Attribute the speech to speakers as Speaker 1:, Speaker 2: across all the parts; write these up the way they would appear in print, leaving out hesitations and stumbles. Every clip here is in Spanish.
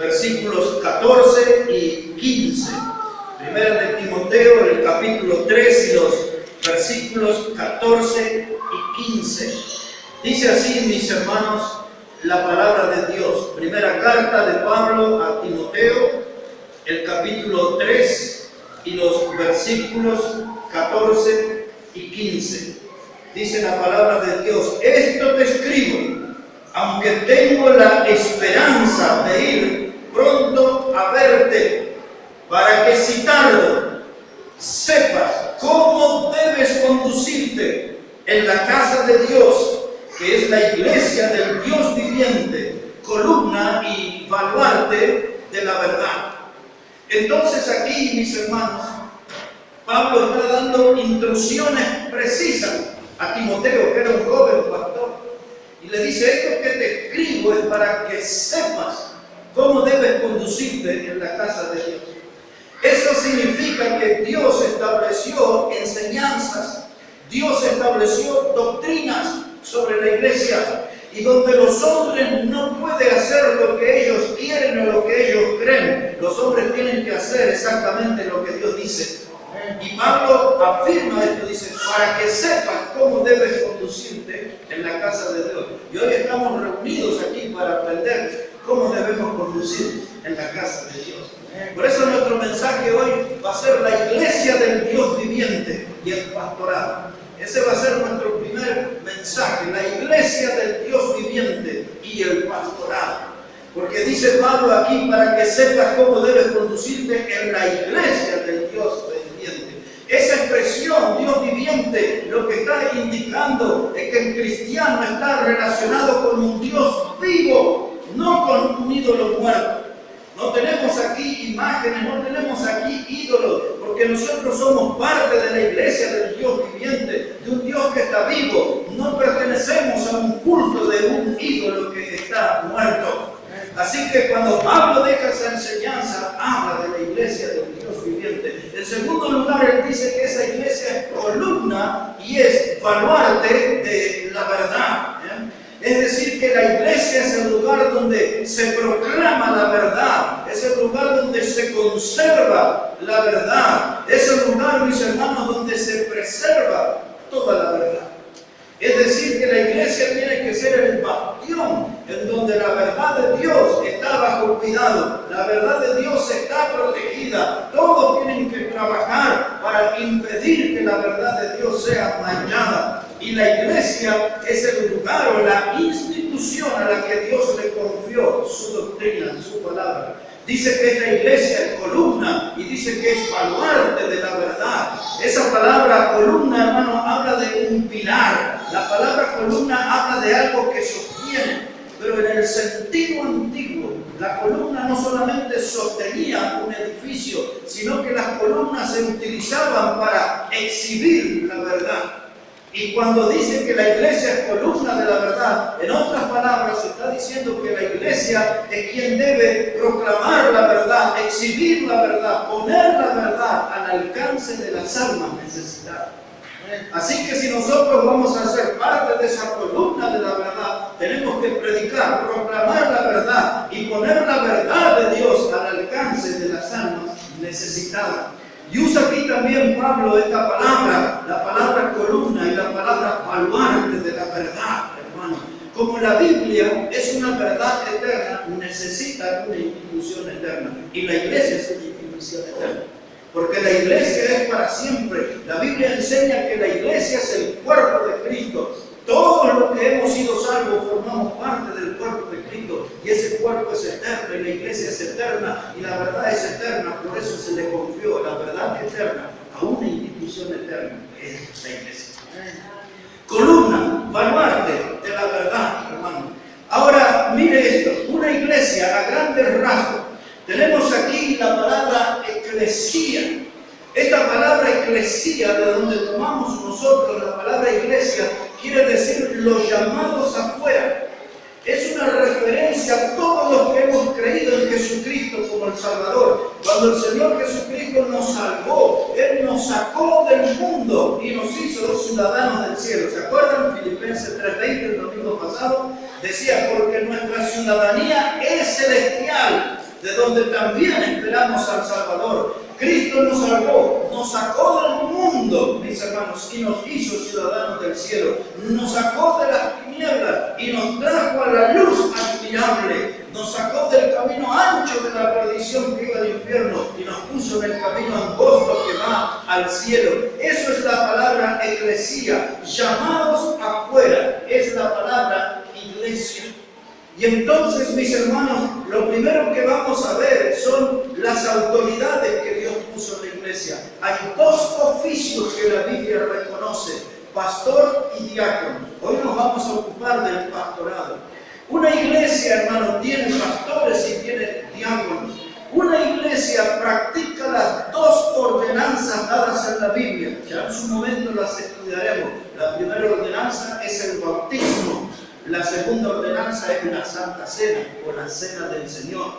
Speaker 1: versículos 14 y 15. Primera de Timoteo, el capítulo 3 y los versículos 14 y 15. Dice así, mis hermanos, la palabra de Dios. Primera carta de Pablo a Timoteo, el capítulo 3 y los versículos 14 y 15. Dice la palabra de Dios: esto te escribo, aunque tengo la esperanza de ir pronto a verte, para que si tardo, sepas cómo debes conducirte en la casa de Dios, que es la iglesia del Dios viviente, columna y baluarte de la verdad. Entonces aquí, mis hermanos, Pablo está dando instrucciones precisas a Timoteo, que era un joven pastor, y le dice: esto que te escribo es para que sepas cómo debes conducirte en la casa de Dios. Eso significa que Dios estableció enseñanzas, Dios estableció doctrinas sobre la iglesia, y donde los hombres no pueden hacer lo que ellos quieren o lo que ellos creen, los hombres tienen que hacer exactamente lo que Dios dice. Y Pablo afirma esto, dice: para que sepas cómo debes conducirte en la casa de Dios. Y hoy estamos reunidos aquí para aprender cómo debemos conducir en la casa de Dios. Por eso nuestro mensaje hoy va a ser la iglesia del Dios viviente y el pastorado. Ese va a ser nuestro primer mensaje, la iglesia del Dios viviente y el pastorado. Porque dice Pablo aquí: para que sepas cómo debes conducirte en la iglesia del Dios viviente. Esa expresión, Dios viviente, lo que está indicando es que el cristiano está relacionado con un Dios vivo, no con un ídolo muerto. No tenemos aquí imágenes, no tenemos aquí ídolos, porque nosotros somos parte de la iglesia del Dios viviente, de un Dios que está vivo. No pertenecemos a un culto de un ídolo que está muerto. Así que cuando Pablo deja esa enseñanza, habla de la iglesia del Dios viviente. En segundo lugar, él dice que esa iglesia es columna y es baluarte de la verdad. Es decir, que la iglesia es el lugar donde se proclama la verdad, es el lugar donde se conserva la verdad, es el lugar, mis hermanos, donde se preserva toda la verdad. Es decir, que la iglesia tiene que ser el bastión en donde la verdad de Dios está bajo cuidado, la verdad de Dios está protegida. Todos tienen que trabajar para impedir que la verdad de Dios sea dañada. Y la iglesia es el lugar o la institución a la que Dios le confió su doctrina, su palabra. Dice que esta iglesia es columna y dice que es baluarte de la verdad. Esa palabra columna, hermano, habla de un pilar. La palabra columna habla de algo que sostiene. Pero en el sentido antiguo, la columna no solamente sostenía un edificio, sino que las columnas se utilizaban para exhibir la verdad. Y cuando dice que la iglesia es columna de la verdad, en otras palabras está diciendo que la iglesia es quien debe proclamar la verdad, exhibir la verdad, poner la verdad al alcance de las almas necesitadas. Así que si nosotros vamos a ser parte de esa columna de la verdad, tenemos que predicar, proclamar la verdad y poner la verdad de Dios al alcance de las almas necesitadas. Y usa aquí también Pablo esta palabra, la palabra columna y la palabra baluarte de la verdad, hermano. Como la Biblia es una verdad eterna, necesita una institución eterna. Y la iglesia es una institución eterna. Porque la iglesia es para siempre. La Biblia enseña que la iglesia es el cuerpo de Cristo. Todos los que hemos sido salvos formamos parte del cuerpo de Cristo. Y ese cuerpo es eterno y la iglesia es eterna y la verdad es eterna. Por eso se le confió la verdad eterna a una institución eterna, que es la iglesia. Columna, baluarte de la verdad, hermano. Ahora, mire esto. Una iglesia a grandes rasgos. Tenemos aquí la palabra eclesía. Esta palabra eclesía, de donde tomamos nosotros la palabra iglesia, quiere decir los llamados afuera. Es una referencia a todos los que hemos creído en Jesucristo como el Salvador. Cuando el Señor Jesucristo nos salvó, Él nos sacó del mundo y nos hizo los ciudadanos del cielo. ¿Se acuerdan? Filipenses 3:20, el domingo pasado, decía: porque nuestra ciudadanía es celestial, de donde también esperamos al Salvador. Cristo nos salvó, nos sacó del mundo, mis hermanos, y nos hizo ciudadanos del cielo. Nos sacó de las tinieblas y nos trajo a la luz admirable. Nos sacó del camino ancho de la perdición que iba al infierno y nos puso en el camino angosto que va al cielo. Eso es la palabra eclesía, llamados afuera, es la palabra iglesia. Y entonces, mis hermanos, lo primero que vamos a ver son las autoridades que Dios puso en la iglesia. Hay dos oficios que la Biblia reconoce, pastor y diácono. Hoy nos vamos a ocupar del pastorado. Una iglesia, hermano, tiene pastores y tiene diáconos. Una iglesia practica las dos ordenanzas dadas en la Biblia. Ya en su momento las estudiaremos. La primera ordenanza es el bautismo. La segunda ordenanza es la Santa Cena o la Cena del Señor.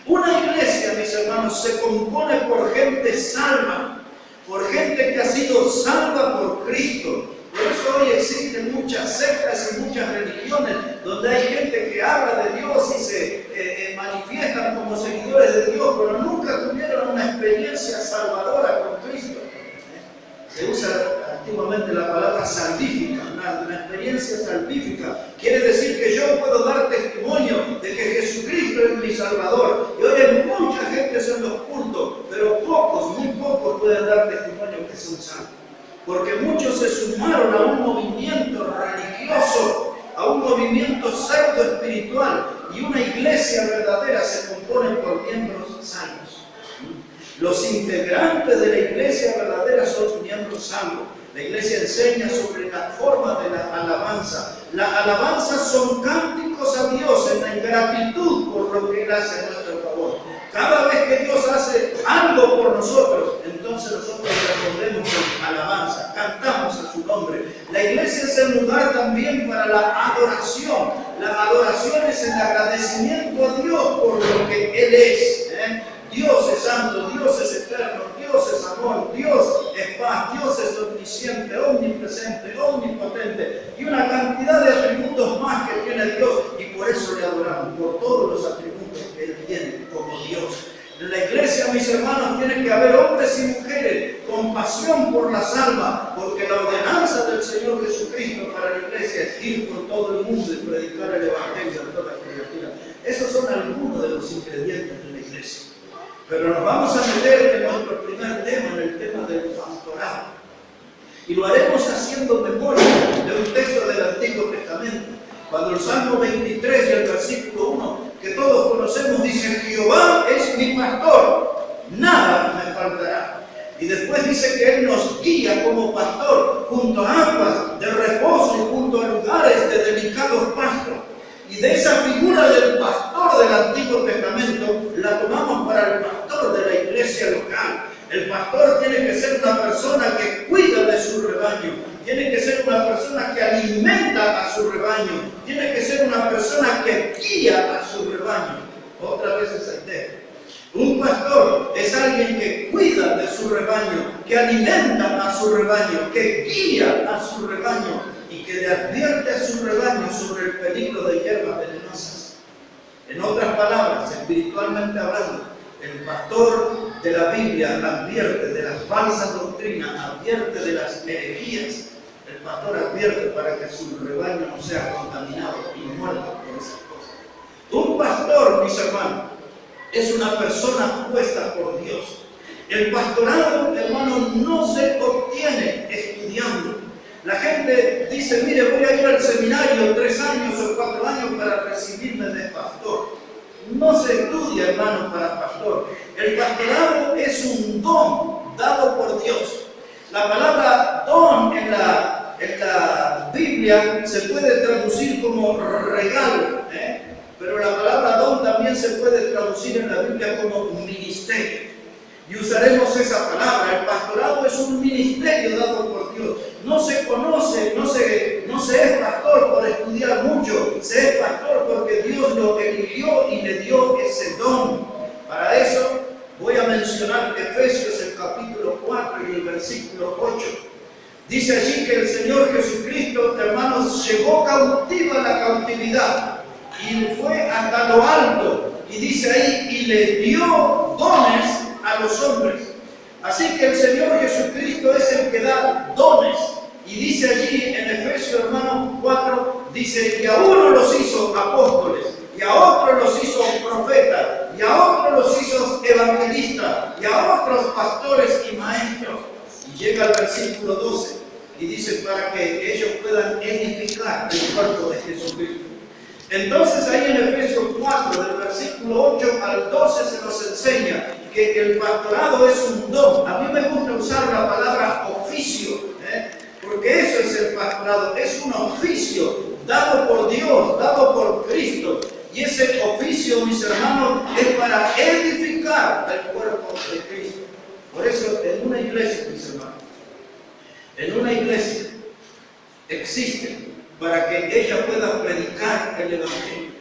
Speaker 1: Una iglesia, mis hermanos, se compone por gente salva, por gente que ha sido salva por Cristo. Por eso hoy existen muchas sectas y muchas religiones donde hay gente que habla de Dios y se manifiestan como seguidores de Dios, pero nunca tuvieron una experiencia salvadora con Cristo. Se usa antiguamente la palabra salvífica, una experiencia salvífica. Quiere decir que yo puedo dar testimonio de que Jesucristo es mi Salvador. Y hoy hay mucha gente en los cultos, pero pocos, muy pocos pueden dar testimonio que son salvos. Porque muchos se sumaron a un movimiento religioso, a un movimiento pseudo espiritual, y una iglesia verdadera se compone por miembros salvos. Los integrantes de la iglesia verdadera son miembros salvos. La iglesia enseña sobre la forma de la alabanza. La alabanza son cánticos a Dios en la gratitud por lo que Él hace a nuestro favor. Cada vez que Dios hace algo por nosotros, entonces nosotros respondemos con alabanza, cantamos a su nombre. La iglesia es el lugar también para la adoración. La adoración es el agradecimiento a Dios por lo que Él es. Dios es santo, Dios es eterno, Dios es amor, Dios es paz, Dios es omnisciente, omnipresente, omnipotente y una cantidad de atributos más que tiene Dios, y por eso le adoramos, por todos los atributos que Él tiene como Dios. En la iglesia, mis hermanos, tiene que haber hombres y mujeres con pasión por las almas, porque la ordenanza del Señor Jesucristo para la iglesia es ir por todo el mundo y predicar el evangelio a toda criatura. Esos son algunos de los ingredientes de la iglesia. Pero nos vamos a meter en nuestro primer tema, en el tema del pastorado. Y lo haremos haciendo memoria de un texto del Antiguo Testamento. Cuando el Salmo 23 y el versículo 1, que todos conocemos, dice: Jehová es mi pastor, nada me faltará. Y después dice que Él nos guía como pastor junto a aguas de reposo y junto a lugares de delicados pastos. Y de esa figura del pastor del Antiguo Testamento la tomamos para el pastor de la iglesia local. El pastor tiene que ser una persona que cuida de su rebaño, tiene que ser una persona que alimenta a su rebaño, tiene que ser una persona que guía a su rebaño. Otra vez esa idea. Un pastor es alguien que cuida de su rebaño, que alimenta a su rebaño, que guía a su rebaño y que le advierte a su rebaño sobre el peligro de hierbas venenosas. En otras palabras, espiritualmente hablando, el pastor de la Biblia advierte de las falsas doctrinas, advierte de las herejías. El pastor advierte para que su rebaño no sea contaminado y muerto por esas cosas. Un pastor, mis hermanos, es una persona puesta por Dios. El pastorado, hermano, no se obtiene estudiando. La gente dice: mire, voy a ir al seminario 3 años o 4 años para recibirme de pastor. No se estudia, hermano, para pastor. El pastorado es un don dado por Dios. La palabra don en la Biblia se puede traducir como regalo, pero la palabra don también se puede traducir en la Biblia como ministerio. Y usaremos esa palabra. El pastorado es un ministerio dado por Dios. No se conoce, no se es pastor por estudiar mucho. Se es pastor porque Dios lo eligió y le dio ese don. Para eso voy a mencionar Efesios, el capítulo 4 y el versículo 8. Dice allí que el Señor Jesucristo, hermanos, llevó cautiva la cautividad y fue hasta lo alto. Y dice ahí: y le dio dones a los hombres. Así que el Señor Jesucristo es el que da dones. Y dice allí en Efesios, hermano, 4, dice, y a uno los hizo apóstoles, y a otros los hizo profetas, y a otros los hizo evangelistas, y a otros pastores y maestros. Y llega al versículo 12, y dice, para que ellos puedan edificar el cuerpo de Jesucristo. Entonces ahí en Efesios 4, del versículo 8 al 12 se nos enseña que el pastorado es un don. A mí me gusta usar la palabra oficio, porque eso es el pastorado, es un oficio dado por Dios, dado por Cristo. Y ese oficio, mis hermanos, es para edificar el cuerpo de Cristo. Por eso en una iglesia, mis hermanos, en una iglesia existe para que ella pueda predicar el Evangelio.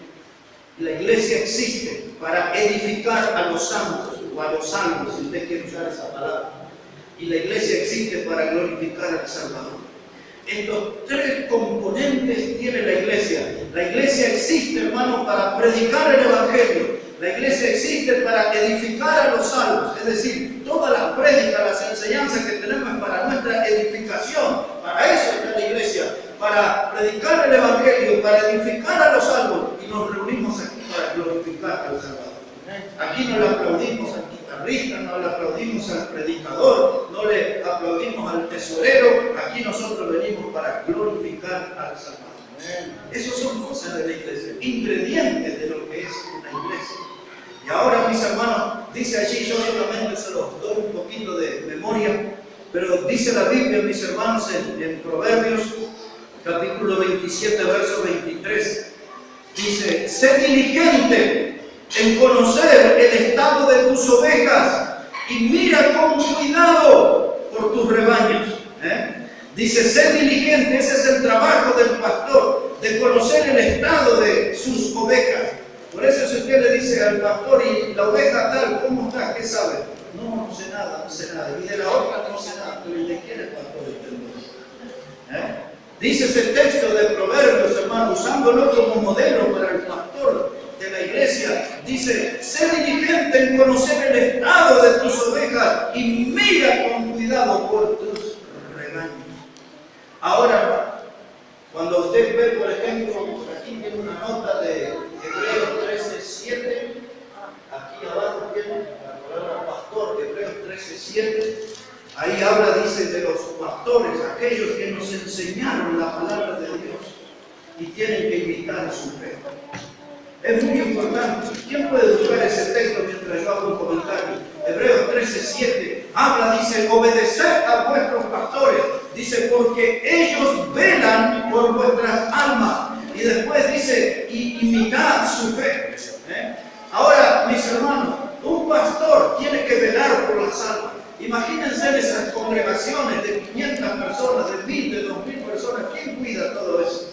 Speaker 1: La iglesia existe para edificar a los santos o a los salvos, si usted quiere usar esa palabra. Y la iglesia existe para glorificar al Salvador. Estos tres componentes tiene la iglesia. La iglesia existe, hermano, para predicar el Evangelio. La iglesia existe para edificar a los salvos. Es decir, todas las prédicas, las enseñanzas que tenemos es para nuestra edificación. Para eso está la iglesia. Para predicar el Evangelio, para edificar a los salvos. Y nos reunimos aquí para glorificar al Salvador. Aquí no le aplaudimos al guitarrista, no le aplaudimos al predicador, no le aplaudimos al tesorero. Aquí nosotros venimos para glorificar al Salvador. Esas son cosas de la iglesia, ingredientes de lo que es una iglesia. Y ahora, mis hermanos, dice allí, yo solamente se los doy un poquito de memoria, pero dice la Biblia, mis hermanos, en Proverbios, capítulo 27, verso 23, dice, sé diligente en conocer el estado de tus ovejas y mira con cuidado por tus rebaños. Dice, sé diligente, ese es el trabajo del pastor, de conocer el estado de sus ovejas. Por eso si usted le dice al pastor, y la oveja tal, ¿cómo está? ¿Qué sabe? No, no sé nada, no sé nada. Y de la otra no sé nada, pero ¿de quién es el pastor? Dice ese texto de Proverbios, hermano, usándolo como modelo para el pastor de la iglesia, dice, sé diligente en conocer el estado de tus ovejas y mira con cuidado por tus rebaños. Ahora, cuando usted ve, por ejemplo, aquí tiene una nota de Hebreos 13:7, aquí abajo tiene la palabra pastor, Hebreos 13:7, ahí habla, dice, de los pastores, aquellos que nos enseñaron la palabra de Dios y tienen que imitar su fe. Es muy importante. ¿Quién puede buscar ese texto mientras yo hago un comentario? Hebreos 13:7 habla, dice, obedeced a vuestros pastores, dice, porque ellos velan por vuestras almas. Y después dice, y imitad su fe. Ahora, mis hermanos, un pastor tiene que velar por las almas. Imagínense en esas congregaciones de 500 personas, de 1000, de 2000 personas. ¿Quién cuida todo eso?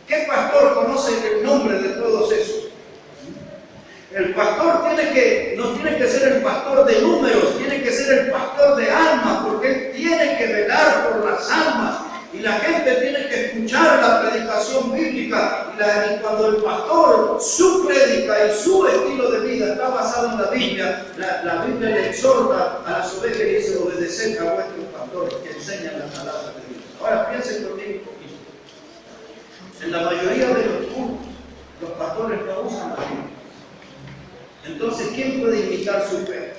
Speaker 1: ¿Qué pastor conoce el nombre de todos esos? El pastor no tiene que ser el pastor de números, tiene que ser el pastor de almas, porque él tiene que velar por las almas. Y la gente tiene que escuchar la predicación bíblica. Y cuando el pastor, su prédica y su estilo de vida está basado en la Biblia, la Biblia le exhorta a las ovejas y dice, obedeced a vuestros pastores que enseñan la palabra de Dios. Ahora piensen conmigo un poquito. En la mayoría de los cultos, los pastores no usan la Biblia. Entonces, ¿quién puede imitar su fe?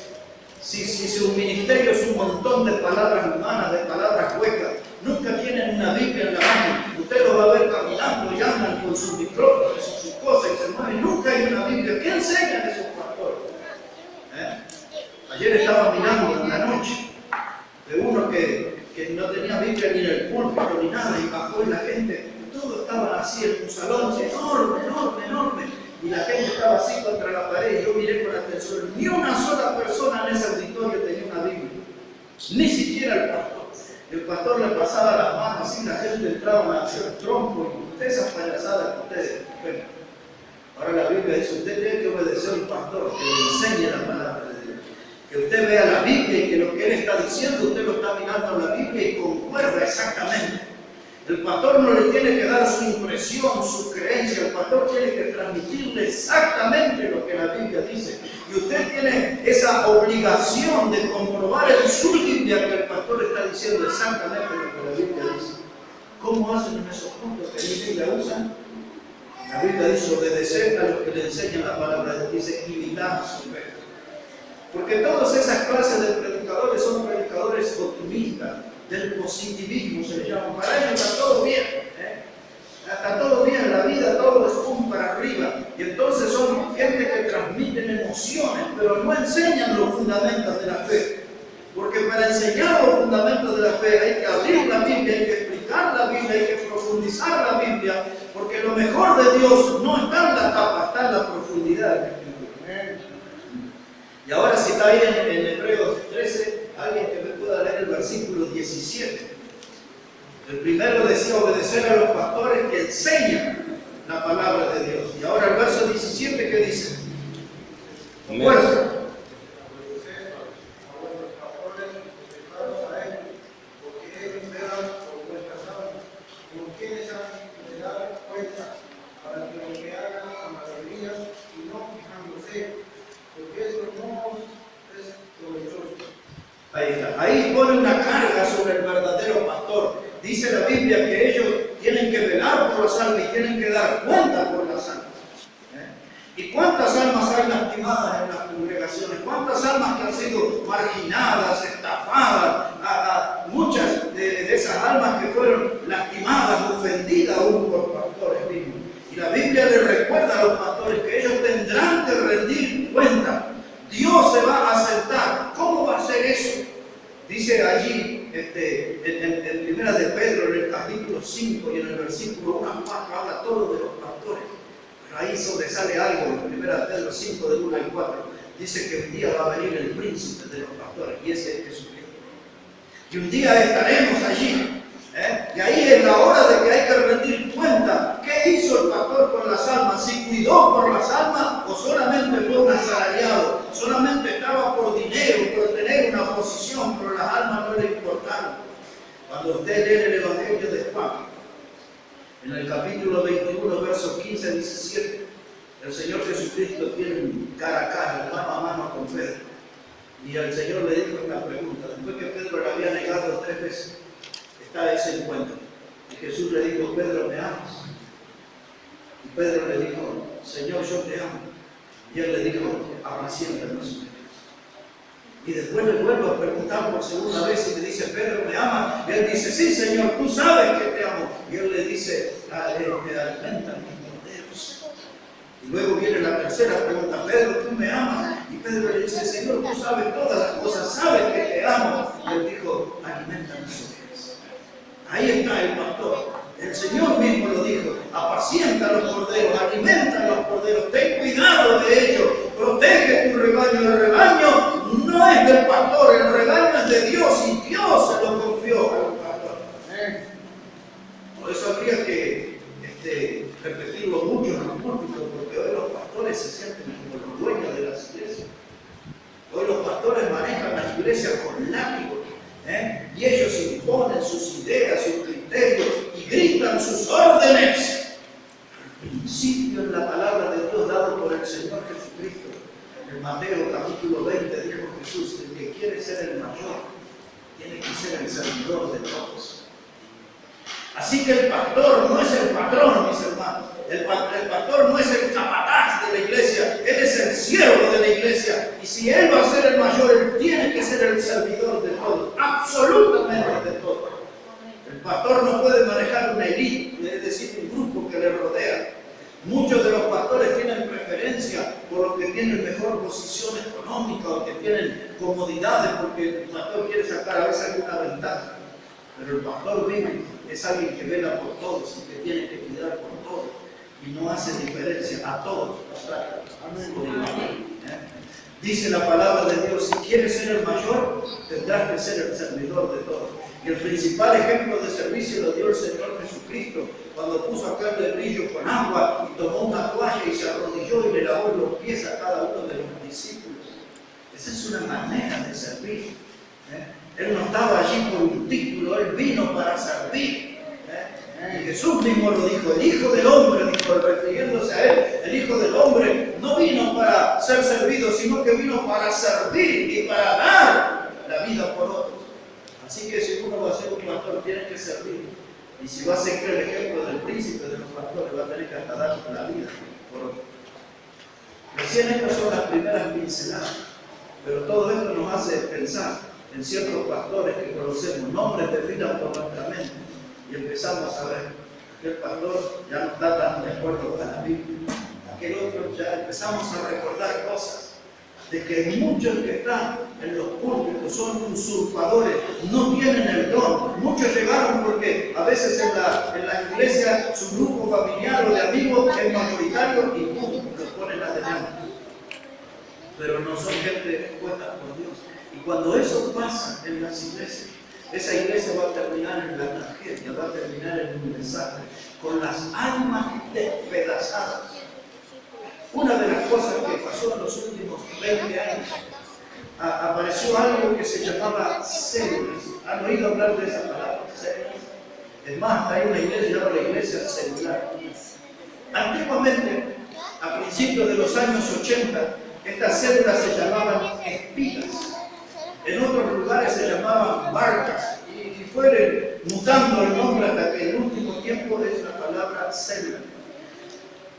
Speaker 1: Si su ministerio es un montón de palabras humanas, de palabras huecas, nunca tienen una Biblia en la mano, usted lo va a ver caminando y andan con sus micrófonos y sus cosas y se mueven, nunca hay una Biblia. ¿Qué enseñan esos pastores? Ayer estaba mirando en la noche de uno que no tenía Biblia ni en el púlpito ni nada, y bajó y la gente, todos estaban así en un salón enorme, enorme, enorme. Y la gente estaba así contra la pared y yo miré con atención. Ni una sola persona en ese auditorio tenía una Biblia. Ni siquiera el pastor. El pastor le pasaba las manos así, la gente entraba a hacer trompo y usted esas payasadas que ustedes. Bueno, ahora la Biblia dice, usted tiene que obedecer al pastor, que le enseñe la palabra de Dios. Que usted vea la Biblia y que lo que él está diciendo, usted lo está mirando en la Biblia y concuerda exactamente. El pastor no le tiene que dar su impresión, su creencia. El pastor tiene que transmitirle exactamente lo que la Biblia dice. Y usted obligación de comprobar en su Biblia que el pastor está diciendo exactamente lo que la Biblia dice. ¿Cómo hacen en esos puntos que la Biblia usan? La Biblia dice obedecer a los que le enseñan la palabra, dice imitar su fe. Porque todas esas clases de predicadores son predicadores optimistas, del positivismo se les llama. Para ellos está todo bien, está todo bien en la vida, todo es pum para arriba. Y entonces son gente que transmiten emociones, pero no enseñan los fundamentos de la fe. Porque para enseñar los fundamentos de la fe hay que abrir la Biblia, hay que explicar la Biblia, hay que profundizar la Biblia, porque lo mejor de Dios no está en la tapa, está en la profundidad de la Escritura. Y ahora si está ahí en Hebreos 13, alguien que me pueda leer el versículo 17. El primero decía obedecer a los pastores que enseñan la palabra de Dios. Y ahora el verso 17, ¿qué dice? Fuerza. Ahí está. Ahí pone una carga sobre el verdadero pastor. Dice la Biblia que ellos tienen que velar por las almas y tienen que dar cuenta por las almas. ¿Y cuántas almas hay lastimadas en las congregaciones? ¿Cuántas almas que han sido marginadas, estafadas? Muchas de esas almas que fueron lastimadas, ofendidas aún por pastores mismos. Y la Biblia les recuerda a los pastores que ellos tendrán que rendir cuenta. Dios se va a sentar. ¿Cómo va a ser eso? Dice allí en Primera de Pedro, en el capítulo 5 y en el versículo 1 a 4, habla todo de los pastores. Pero ahí sobresale algo en Primera de Pedro 5, de 1 al 4. Dice que un día va a venir el príncipe de los pastores, y ese es Jesucristo. Y un día estaremos allí. Y ahí es la hora de que hay que rendir cuenta. ¿Qué hizo el pastor con las almas? ¿Si cuidó por las almas o solamente fue un asalariado? Solamente estaba por dinero, por tener una posición, pero las almas no le importaron. Cuando usted lee el Evangelio de Juan, en el capítulo 21, versos 15 a 17, el Señor Jesucristo tiene un cara a cara, mano a mano con Pedro. Y el Señor le dijo esta pregunta. Después que Pedro le había negado 3 veces, está ese encuentro. Y Jesús le dijo, Pedro, ¿me amas? Y Pedro le dijo, Señor, yo te amo. Y él le dijo, apacienta mis ovejas. Y después le vuelvo a preguntar por segunda vez y le dice, Pedro, ¿me amas? Y él dice, sí, Señor, tú sabes que te amo. Y él le dice, me alimentan mis corderos. Y luego viene la tercera pregunta, Pedro, ¿tú me amas? Y Pedro le dice, Señor, tú sabes todas las cosas, sabes que te amo. Y él dijo, alimenta mis ovejas. Ahí está el pastor. El Señor mismo lo dijo, apacienta a los corderos, alimenta a los corderos, ten cuidado de ellos, protege tu rebaño. El rebaño no es del pastor, el rebaño es de Dios y Dios se lo confió al pastor. Por eso habría que repetirlo mucho en los púlpitos, porque hoy los pastores se sienten como los dueños de las iglesias. Hoy los pastores manejan las iglesias con látigos. Y ellos imponen sus ideas, sus criterios y gritan sus órdenes. Al principio en la palabra de Dios dado por el Señor Jesucristo, en Mateo capítulo 20 dijo Jesús, el que quiere ser el mayor tiene que ser el servidor de todos. Así que el pastor no es el patrón, mis hermanos. El pastor no es el capataz de la iglesia, él es el siervo de la iglesia. Y si él va a ser el mayor, él tiene que ser el servidor de todos, absolutamente de todos. El pastor no puede manejar una élite, es decir, un grupo que le rodea. Muchos de los pastores tienen preferencia por los que tienen mejor posición económica o que tienen comodidades porque el pastor quiere sacar a veces alguna ventaja. Pero el pastor bíblico es alguien que vela por todos y que tiene que cuidar por todos. Y no hace diferencia, a todos los trata. Dice la palabra de Dios, si quieres ser el mayor, tendrás que ser el servidor de todos. Y el principal ejemplo de servicio lo dio el Señor Jesucristo, cuando puso a Carlos el brillo con agua y tomó una toalla y se arrodilló y le lavó los pies a cada uno de los discípulos. Esa es una manera de servir. Él no estaba allí por un título, él vino para servir. Y Jesús mismo lo dijo, el Hijo del Hombre, dijo, refiriéndose a él, el Hijo del Hombre no vino para ser servido, sino que vino para servir y para dar la vida por otros. Así que si uno va a ser un pastor, tiene que servir. Y si va a seguir el ejemplo del príncipe de los pastores, va a tener que hasta dar la vida por otros. Recién estas son las primeras pinceladas, pero todo esto nos hace pensar en ciertos pastores que conocemos, nombres desfilan por nuestra mente y empezamos a ver que el pastor ya no está tan de acuerdo con la Biblia, aquel otro ya empezamos a recordar cosas de que muchos que están en los púlpitos son usurpadores, no tienen el don. Muchos llegaron porque a veces en la iglesia su grupo familiar o de amigos es mayoritario y ¡pum!, los ponen adelante. Pero no son gente puesta por Dios. Y cuando eso pasa en las iglesias, esa iglesia va a terminar en la tragedia, va a terminar en un desastre, con las almas despedazadas. Una de las cosas que pasó en los últimos 20 años, apareció algo que se llamaba células. ¿Han oído hablar de esa palabra? Células. Es más, hay una iglesia llamada la iglesia celular. Antiguamente, a principios de los años 80, estas células se llamaban espigas. En otros lugares se llamaban barcas. Y fueron mutando el nombre hasta que en el último tiempo es la palabra célula.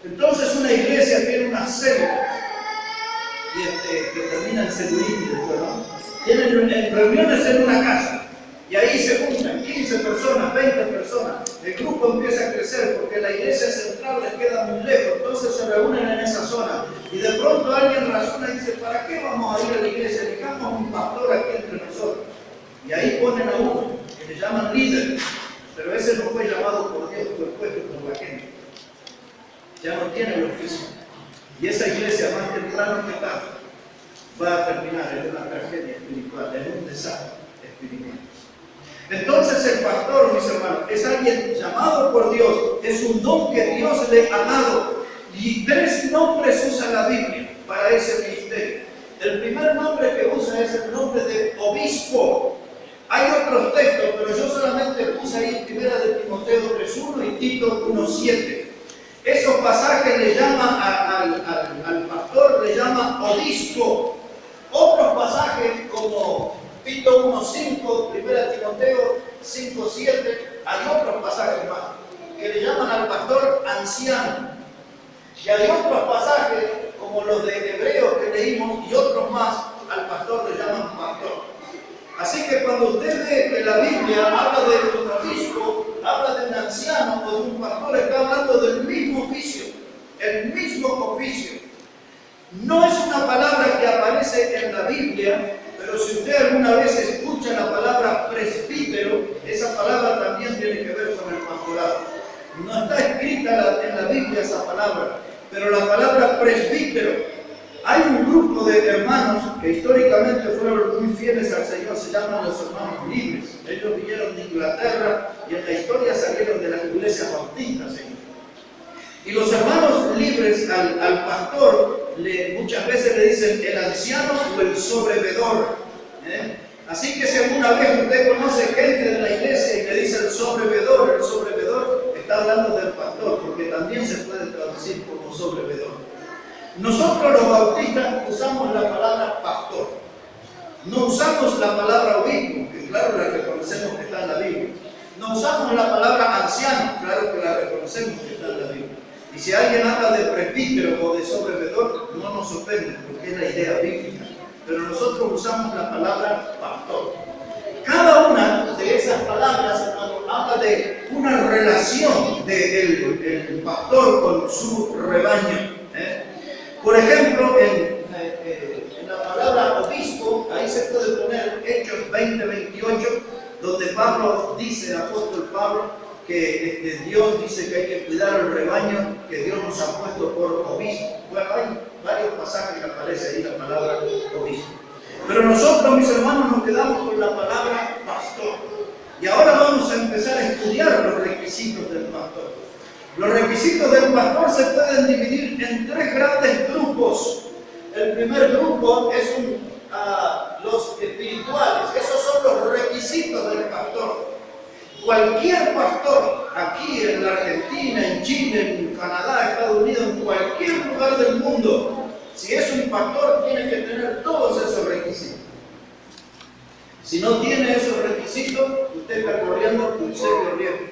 Speaker 1: Entonces una iglesia tiene una célula que termina en celulitis, ¿no? Tienen reuniones en una casa y ahí se juntan 15 personas, 20 personas. El grupo empieza a crecer porque la iglesia central les queda muy lejos, entonces se reúnen en esa zona y de pronto alguien razona y dice: ¿para qué vamos a ir a la iglesia? Dejamos un pastor aquí entre nosotros. Y ahí ponen a uno que le llaman líder, pero ese no fue llamado por Dios, fue puesto por la gente. Ya no tiene el oficio. Y esa iglesia, más temprano que tarde, va a terminar en una tragedia espiritual, en un desastre espiritual. Entonces el pastor, mis hermanos, es alguien llamado por Dios, es un don que Dios le ha dado. Y 3 nombres usa la Biblia para ese ministerio. El primer nombre que usa es el nombre de obispo. Hay otros textos, pero yo solamente puse ahí 1 de Timoteo 3:1 y Tito 1:7. Esos pasajes le llaman al pastor, le llaman obispo. Otros pasajes como Tito 1:5, 1 Timoteo 5:7, hay otros pasajes más que le llaman al pastor anciano. Y hay otros pasajes como los de Hebreos que leímos y otros más, al pastor le llaman pastor. Así que cuando usted ve que la Biblia habla de un obispo, habla de un anciano o de un pastor, está hablando del mismo oficio, el mismo oficio. No es una palabra que aparece en la Biblia, pero si usted alguna vez escucha la palabra presbítero, esa palabra también tiene que ver con el pastorado. No está escrita en la Biblia esa palabra, pero la palabra presbítero. Hay un grupo de hermanos que históricamente fueron muy fieles al Señor, se llaman los hermanos libres. Ellos vinieron de Inglaterra y en la historia salieron de las iglesias bautistas. Y los hermanos libres al pastor muchas veces le dicen el anciano o el sobrevedor. Así que si alguna vez usted conoce gente de la iglesia y le dice el sobrevedor está hablando del pastor, porque también se puede traducir como sobrevedor. Nosotros los bautistas usamos la palabra pastor, no usamos la palabra obispo, que claro la reconocemos que está en la Biblia. No usamos la palabra anciano, claro que la reconocemos que está en la Biblia. Y si alguien habla de presbítero o de sobrevedor, no nos ofende, porque es la idea bíblica. Pero nosotros usamos la palabra pastor. Cada una de esas palabras, hermano, habla de una relación del pastor con su rebaño. Por ejemplo, en la palabra obispo, ahí se puede poner Hechos 20:28, donde Pablo dice, el apóstol Pablo, que Dios dice que hay que cuidar el rebaño que Dios nos ha puesto por obispo. Bueno, hay varios pasajes que aparece ahí la palabra obispo. Pero nosotros, mis hermanos, nos quedamos con la palabra pastor. Y ahora vamos a empezar a estudiar los requisitos del pastor. Los requisitos del pastor se pueden dividir en 3 grandes grupos. El primer grupo es los espirituales. Esos son los requisitos del pastor. Cualquier pastor, aquí en la Argentina, en Chile, en Canadá, Estados Unidos, en cualquier lugar del mundo, Si es un pastor, tiene que tener todos esos requisitos. Si no tiene esos requisitos, usted está corriendo un serio riesgo.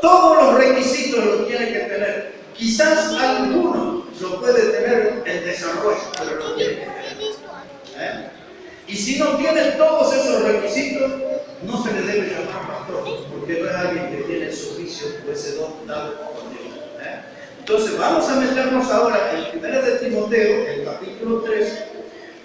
Speaker 1: Todos los requisitos los tiene que tener. Quizás alguno lo puede tener en desarrollo, pero lo tiene que tener. Y si no tiene todos esos requisitos, no se le debe llamar pastor, porque no es alguien que tiene ese oficio o ese don dado por Dios. Entonces vamos a meternos ahora en 1 de Timoteo, el capítulo 3.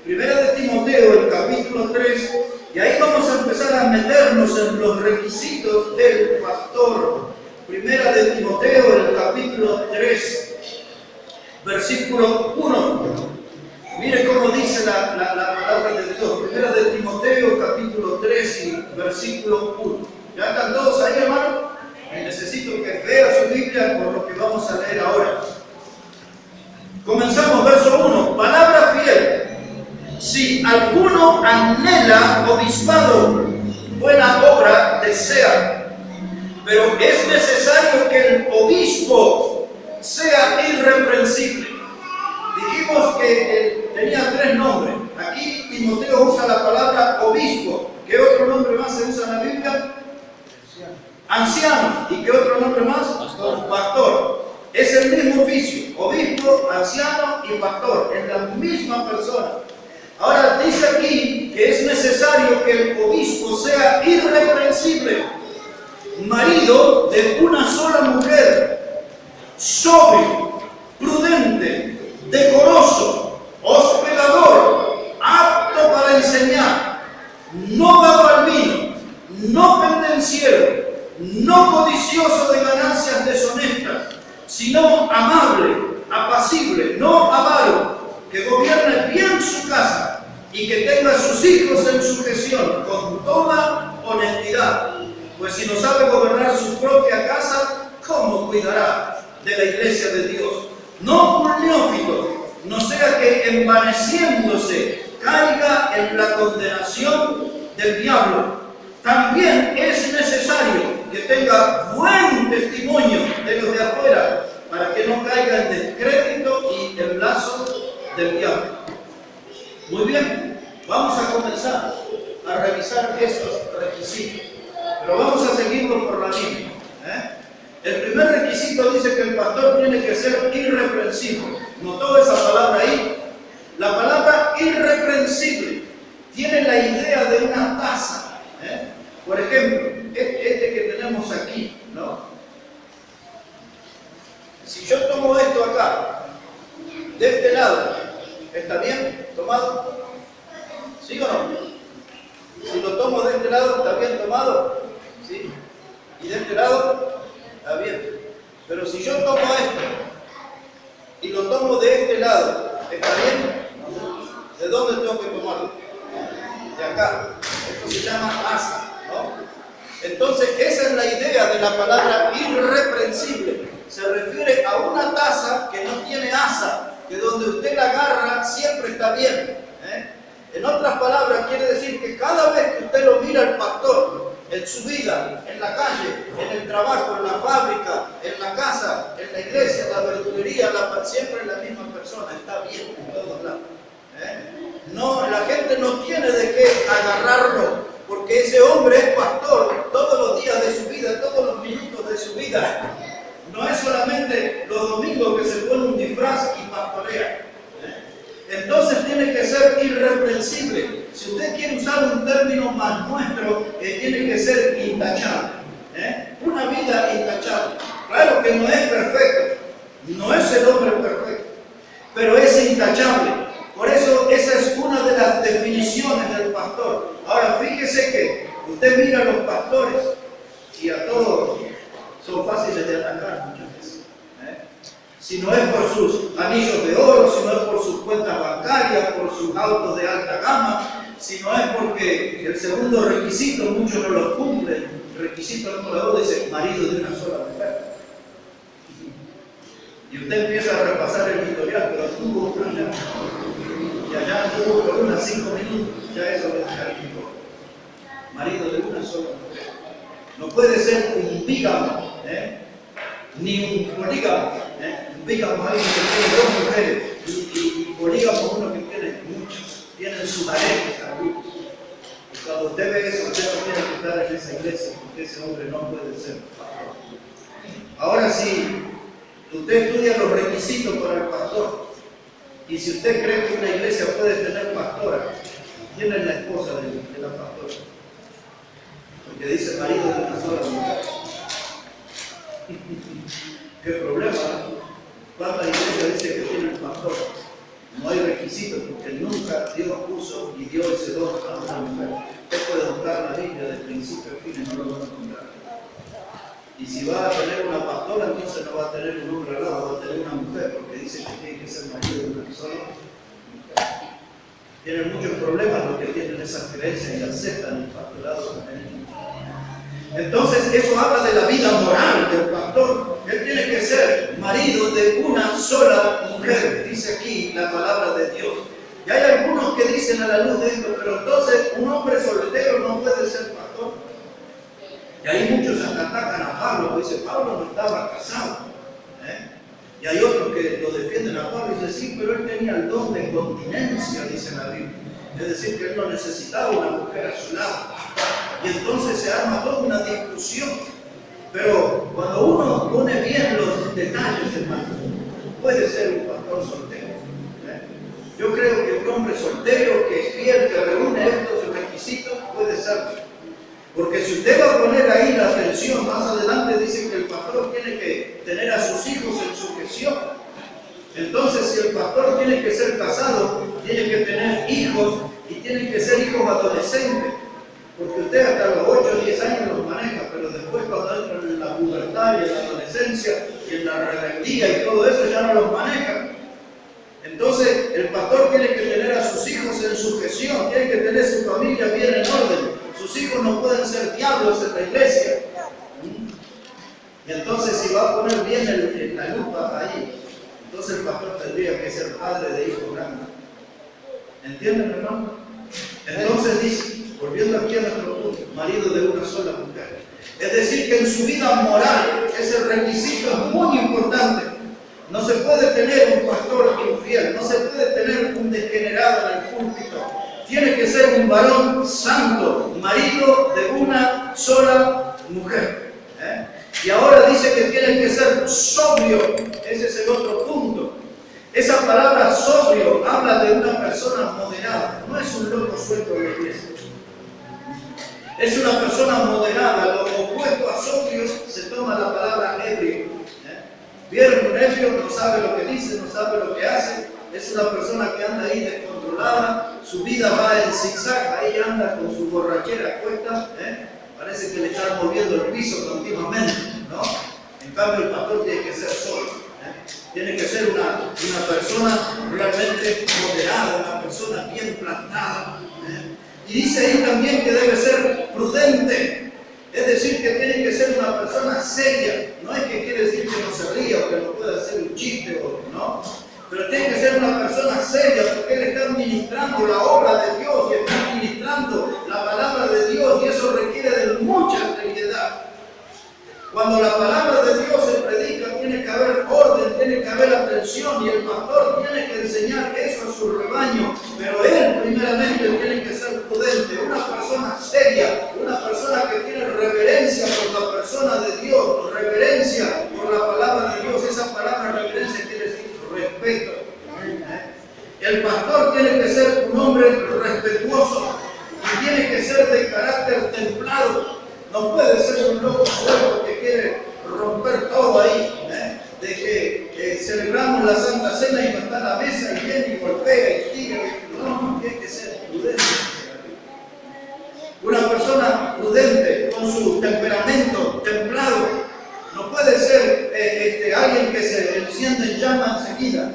Speaker 1: 1 de Timoteo, el capítulo 3, y ahí vamos a empezar a meternos en los requisitos del pastor. 1 de Timoteo, el capítulo 3, versículo 1. Mire cómo dice la palabra de Dios. 1 de Timoteo, capítulo 3, y versículo 1. ¿Ya están todos ahí, hermano? Necesito que vea su Biblia por lo que vamos a leer ahora. Comenzamos, verso 1. Palabra fiel. Si alguno anhela obispado, buena obra desea. Pero es necesario que el obispo sea irreprensible. Dijimos que tenía 3 nombres. Aquí Timoteo usa la palabra obispo. ¿Qué otro nombre más se usa en la Biblia? Anciano. ¿Y qué otro nombre más? Pastor. Es el mismo oficio. Obispo, anciano y pastor. Es la misma persona. Ahora dice aquí que es necesario que el obispo sea irreprensible. Marido de una sola mujer. Sobrio, prudente, decoroso, hospedador, apto para enseñar, no dado al vino, no pendenciero, no codicioso de ganancias deshonestas, sino amable, apacible, no avaro, que gobierne bien su casa y que tenga a sus hijos en sujeción con toda honestidad. Pues si no sabe gobernar su propia casa, ¿cómo cuidará de la iglesia de Dios? No un neófito, no sea que envaneciéndose caiga en la condenación del diablo. También es necesario que tenga buen testimonio de los de afuera, para que no caiga en descrédito y en lazo del diablo. Muy bien, vamos a comenzar a revisar esos requisitos, pero vamos a seguirlo por la línea. El primer requisito dice que el pastor tiene que ser irreprensible. ¿Notó esa palabra ahí? La palabra irreprensible tiene la idea de una taza. Por ejemplo, este que tenemos aquí, ¿no? Si yo tomo esto acá, de este lado, ¿está bien tomado? ¿Sí o no? Si lo tomo de este lado, ¿está bien tomado? ¿Sí? ¿Y de este lado? Está bien. Pero si yo tomo esto y lo tomo de este lado, ¿está bien? ¿De dónde tengo que tomarlo? De acá. Esto se llama asa, ¿no? Entonces, esa es la idea de la palabra irreprensible. Se refiere a una taza que no tiene asa, que donde usted la agarra siempre está bien. En otras palabras, quiere decir que cada vez que usted lo mira al pastor, en su vida, en la calle, en el trabajo, en la fábrica, en la casa, en la iglesia, en la verdulería, siempre es la misma persona, está bien en todos lados. No, la gente no tiene de qué agarrarlo, porque ese hombre es pastor todos los días de su vida, todos los minutos de su vida. No es solamente los domingos que se pone un disfraz y pastorea. Entonces tiene que ser irreprensible. Si usted quiere usar un término más nuestro, tiene que ser intachable. Una vida intachable. Claro que no es perfecto, no es el hombre perfecto, pero es intachable. Por eso esa es una de las definiciones del pastor. Ahora fíjese que usted mira a los pastores y a todos son fáciles de atacar muchas veces. Si no es por sus anillos de oro, si no es por sus cuentas bancarias, por sus autos de alta gama, si no es porque el segundo requisito muchos no lo cumplen. El requisito número 2 dice marido de una sola mujer. Y usted empieza a repasar el historial, pero tuvo una allá, y allá tuvo por unas 5 minutos, ya eso le calificó. Marido de una sola mujer. No puede ser un bígamo, ni un polígamo. Un bígamo, alguien que tiene 2 mujeres y o digamos uno que tiene muchos, tienen sus aretes algunos. Y cuando usted ve eso, usted no tiene que estar en esa iglesia, porque ese hombre no puede ser pastor. Ahora sí, usted estudia los requisitos para el pastor, y si usted cree que una iglesia puede tener pastora, ¿quién es la esposa de la pastora? Porque dice marido de una sola mujer. ¿Qué problema? ¿Cuántas iglesias dice que tiene el pastor? No hay requisitos, porque nunca Dios puso y dio ese don a una mujer. Usted puede buscar la Biblia de principio a fin y no lo va a encontrar. Y si va a tener una pastora, entonces no va a tener un hombre al lado, va a tener una mujer, porque dice que tiene que ser marido de una sola mujer. Tienen muchos problemas los que tienen esas creencias y aceptan el pastorado femenino. Entonces, eso habla de la vida moral del pastor. Él tiene que ser marido de una sola mujer, dice aquí la palabra de Dios. Y hay algunos que dicen a la luz de esto, pero entonces un hombre soltero no puede ser pastor. Y ahí muchos atacan a Pablo, dice Pablo no estaba casado. Y hay otros que lo defienden a Pablo y dicen, sí, pero él tenía el don de continencia, dice la Biblia. Es decir, que él no necesitaba una mujer a su lado. Y entonces se arma toda una discusión. Pero cuando uno pone bien los detalles, hermano, puede ser un pastor soltero. Yo creo que un hombre soltero que es fiel, que reúne estos requisitos, puede ser. Porque si usted va a poner ahí la atención, más adelante dice que el pastor tiene que tener a sus hijos en sujeción. Entonces, si el pastor tiene que ser casado, tiene que tener hijos y tienen que ser hijos adolescentes. Porque usted hasta los 8 o 10 años los maneja, pero después cuando entran en la pubertad y en la adolescencia y en la rebeldía y todo eso ya no los maneja. Entonces, el pastor tiene que tener a sus hijos en sujeción, tiene que tener su familia bien en orden. Sus hijos no pueden ser diablos en la iglesia. Y entonces, si va a poner bien la lupa ahí, entonces el pastor tendría que ser padre de hijos grandes. ¿Entienden, hermano? Entonces dice, volviendo aquí a nuestro punto, marido de una sola mujer. Es decir, que en su vida moral ese requisito es muy importante. No se puede tener un pastor infiel, no se puede tener un degenerado en el púlpito. Tiene que ser un varón santo, marido de una sola mujer. Y ahora dice que tiene que ser sobrio. Ese es el otro punto. Esa palabra sobrio habla de una persona moderada. No es un loco suelto de la iglesia. Es una persona moderada. Lo opuesto a sobrio se toma la palabra ebrio. ¿Vieron un ebrio? No sabe lo que dice, no sabe lo que hace. Es una persona que anda ahí descontrolada. Su vida va en zigzag. Ahí anda con su borrachera puesta. Parece que le están moviendo el piso continuamente, ¿no? En cambio, el pastor tiene que ser sobrio. Tiene que ser una persona realmente moderada, una persona bien plantada. Y dice ahí también que debe ser prudente. Es decir, que tiene que ser una persona seria. No es que quiere decir que no se ría o que no pueda hacer un chiste, ¿no? Pero tiene que ser una persona seria porque él está administrando la obra de Dios y está administrando la palabra de Dios y eso requiere de mucha seriedad. Cuando la palabra de Dios se predica, tiene que haber orden, tiene que haber atención y el pastor tiene que enseñar eso a su rebaño. Pero él primeramente tiene que ser prudente, una persona seria, una persona que tiene reverencia por la persona de Dios, reverencia por la palabra de Dios. Esa palabra reverencia quiere decir respeto. El pastor tiene que ser un hombre respetuoso y tiene que ser de carácter templado. No puede ser un loco suelto que quiere romper todo ahí, de que celebramos la Santa Cena y no está la mesa y viene y golpea y tira. No, tiene que ser prudente. Una persona prudente con su temperamento templado. No puede ser alguien que se enciende en llama enseguida.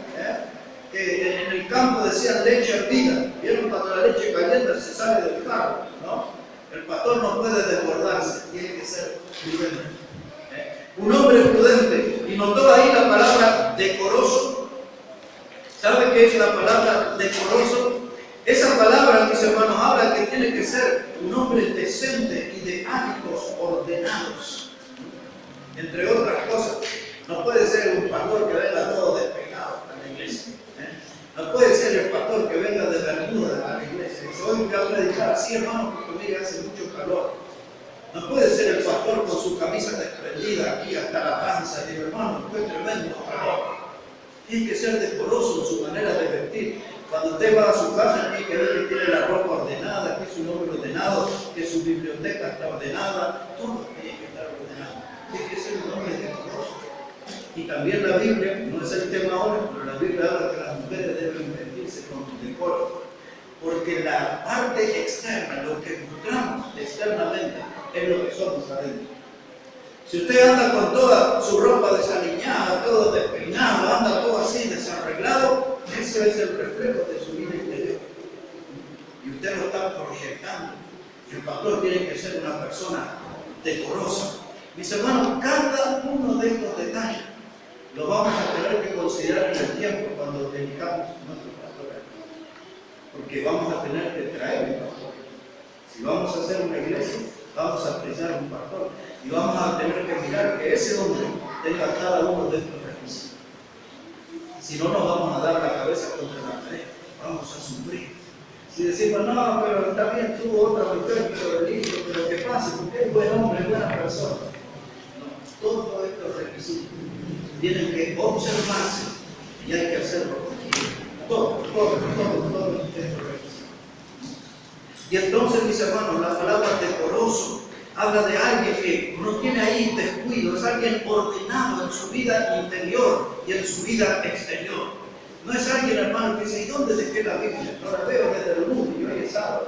Speaker 1: Que en el campo decían leche hervida. Vieron cuando la leche caliente se sale del carro, ¿no? El pastor no puede desbordarse, tiene que ser prudente. Un hombre prudente. Y notó ahí la palabra decoroso. ¿Sabe qué es la palabra decoroso? Esa palabra, mis hermanos, habla que tiene que ser un hombre decente y de hábitos ordenados. Entre otras cosas, no puede ser un pastor que venga todo despejado en la iglesia. No puede ser que va a predicar así, hermano, porque mire, hace mucho calor. No puede ser el pastor con su camisa desprendida aquí hasta la panza. Digo, hermano, fue tremendo calor. Tiene que ser decoroso en su manera de vestir. Cuando usted va a su casa, tiene que ver que tiene la ropa ordenada, que su nombre ordenado, que su biblioteca está ordenada. Todo tiene que estar ordenado. Tiene que ser un hombre decoroso. Y también la Biblia, no es el tema ahora, pero la Biblia habla que las mujeres deben vestirse con decoro. Porque la parte externa, lo que mostramos externamente, es lo que somos adentro. Si usted anda con toda su ropa desaliñada, todo despeinado, anda todo así desarreglado, eso es el reflejo de su vida interior. Y usted lo está proyectando. El pastor tiene que ser una persona decorosa. Mis hermanos, cada uno de estos detalles lo vamos a tener que considerar en el tiempo cuando elijamos nuestro pastor. Porque vamos a tener que traer un pastor. Si vamos a hacer una iglesia, vamos a precisar un pastor. Y vamos a tener que mirar que ese hombre tenga cada uno de estos requisitos. Si no, nos vamos a dar la cabeza contra la pared. Vamos a sufrir. Si decimos, no, pero está bien, tuvo otra mujer, pero el hijo, pero que pase, porque es buen hombre, es buena persona. No, todos estos requisitos tienen que observarse y hay que hacerlo. Todos estos requisitos. Y entonces, mis hermanos, la palabra decoroso habla de alguien que no tiene ahí descuido, es alguien ordenado en su vida interior y en su vida exterior. No es alguien, hermano, que dice, ¿y dónde dejé la Biblia? No la veo desde el lunes y hoy es sábado.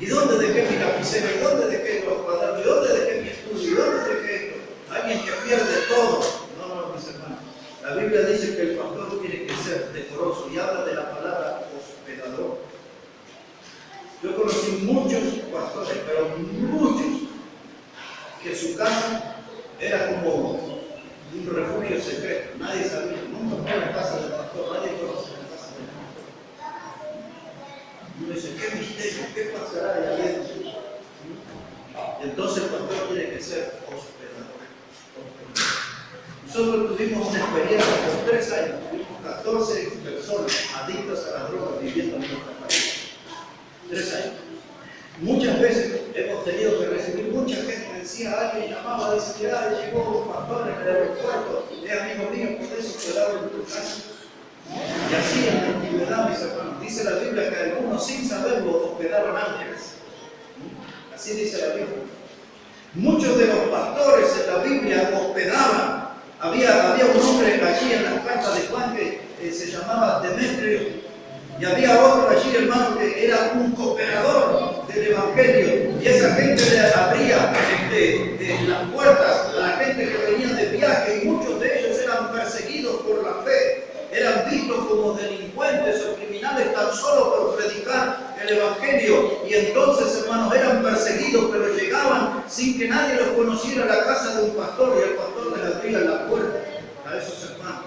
Speaker 1: ¿Y dónde dejé mi lapicera? ¿Y dónde dejé los cuadernos? ¿Y dónde dejé mi estudio? ¿Y dónde dejé esto? Alguien que pierde todo. No, mis hermanos. La Biblia dice que el pastor tiene que ser decoroso y habla de la palabra hospedador. Yo conocí muchos pastores, pero muchos, que su casa era como un refugio secreto. Nadie sabía, nunca fue a la casa del pastor, nadie conoce la casa del pastor. Uno dice, ¿qué misterio? ¿Qué pasará allá adentro? Entonces el pastor tiene que ser hospedador. Nosotros tuvimos una experiencia por 3 años, tuvimos 14 personas adictas a las drogas viviendo en nuestra país. 3 años. Muchas veces hemos tenido que recibir mucha gente, decía alguien, llamaba, decía, llegó un pastor en el aeropuerto, es amigo mío, por eso quedaron en tu casa. Y así en la antigüedad, mis hermanos, dice la Biblia que algunos sin saberlo hospedaron ángeles. Así dice la Biblia. Muchos de los pastores en la Biblia hospedaban. Había un hombre allí en las cartas de Juan que se llamaba Demetrio. Y había otro allí, hermano, que era un cooperador del Evangelio. Y esa gente le abría las puertas a la gente que venía de viaje. Y muchos de ellos eran perseguidos por la fe. Eran vistos como delincuentes o criminales tan solo por predicar el Evangelio. Y entonces, hermanos, eran perseguidos, pero llegaban sin que nadie los conociera a la casa de un pastor. Y el pastor les abría la puerta a esos hermanos.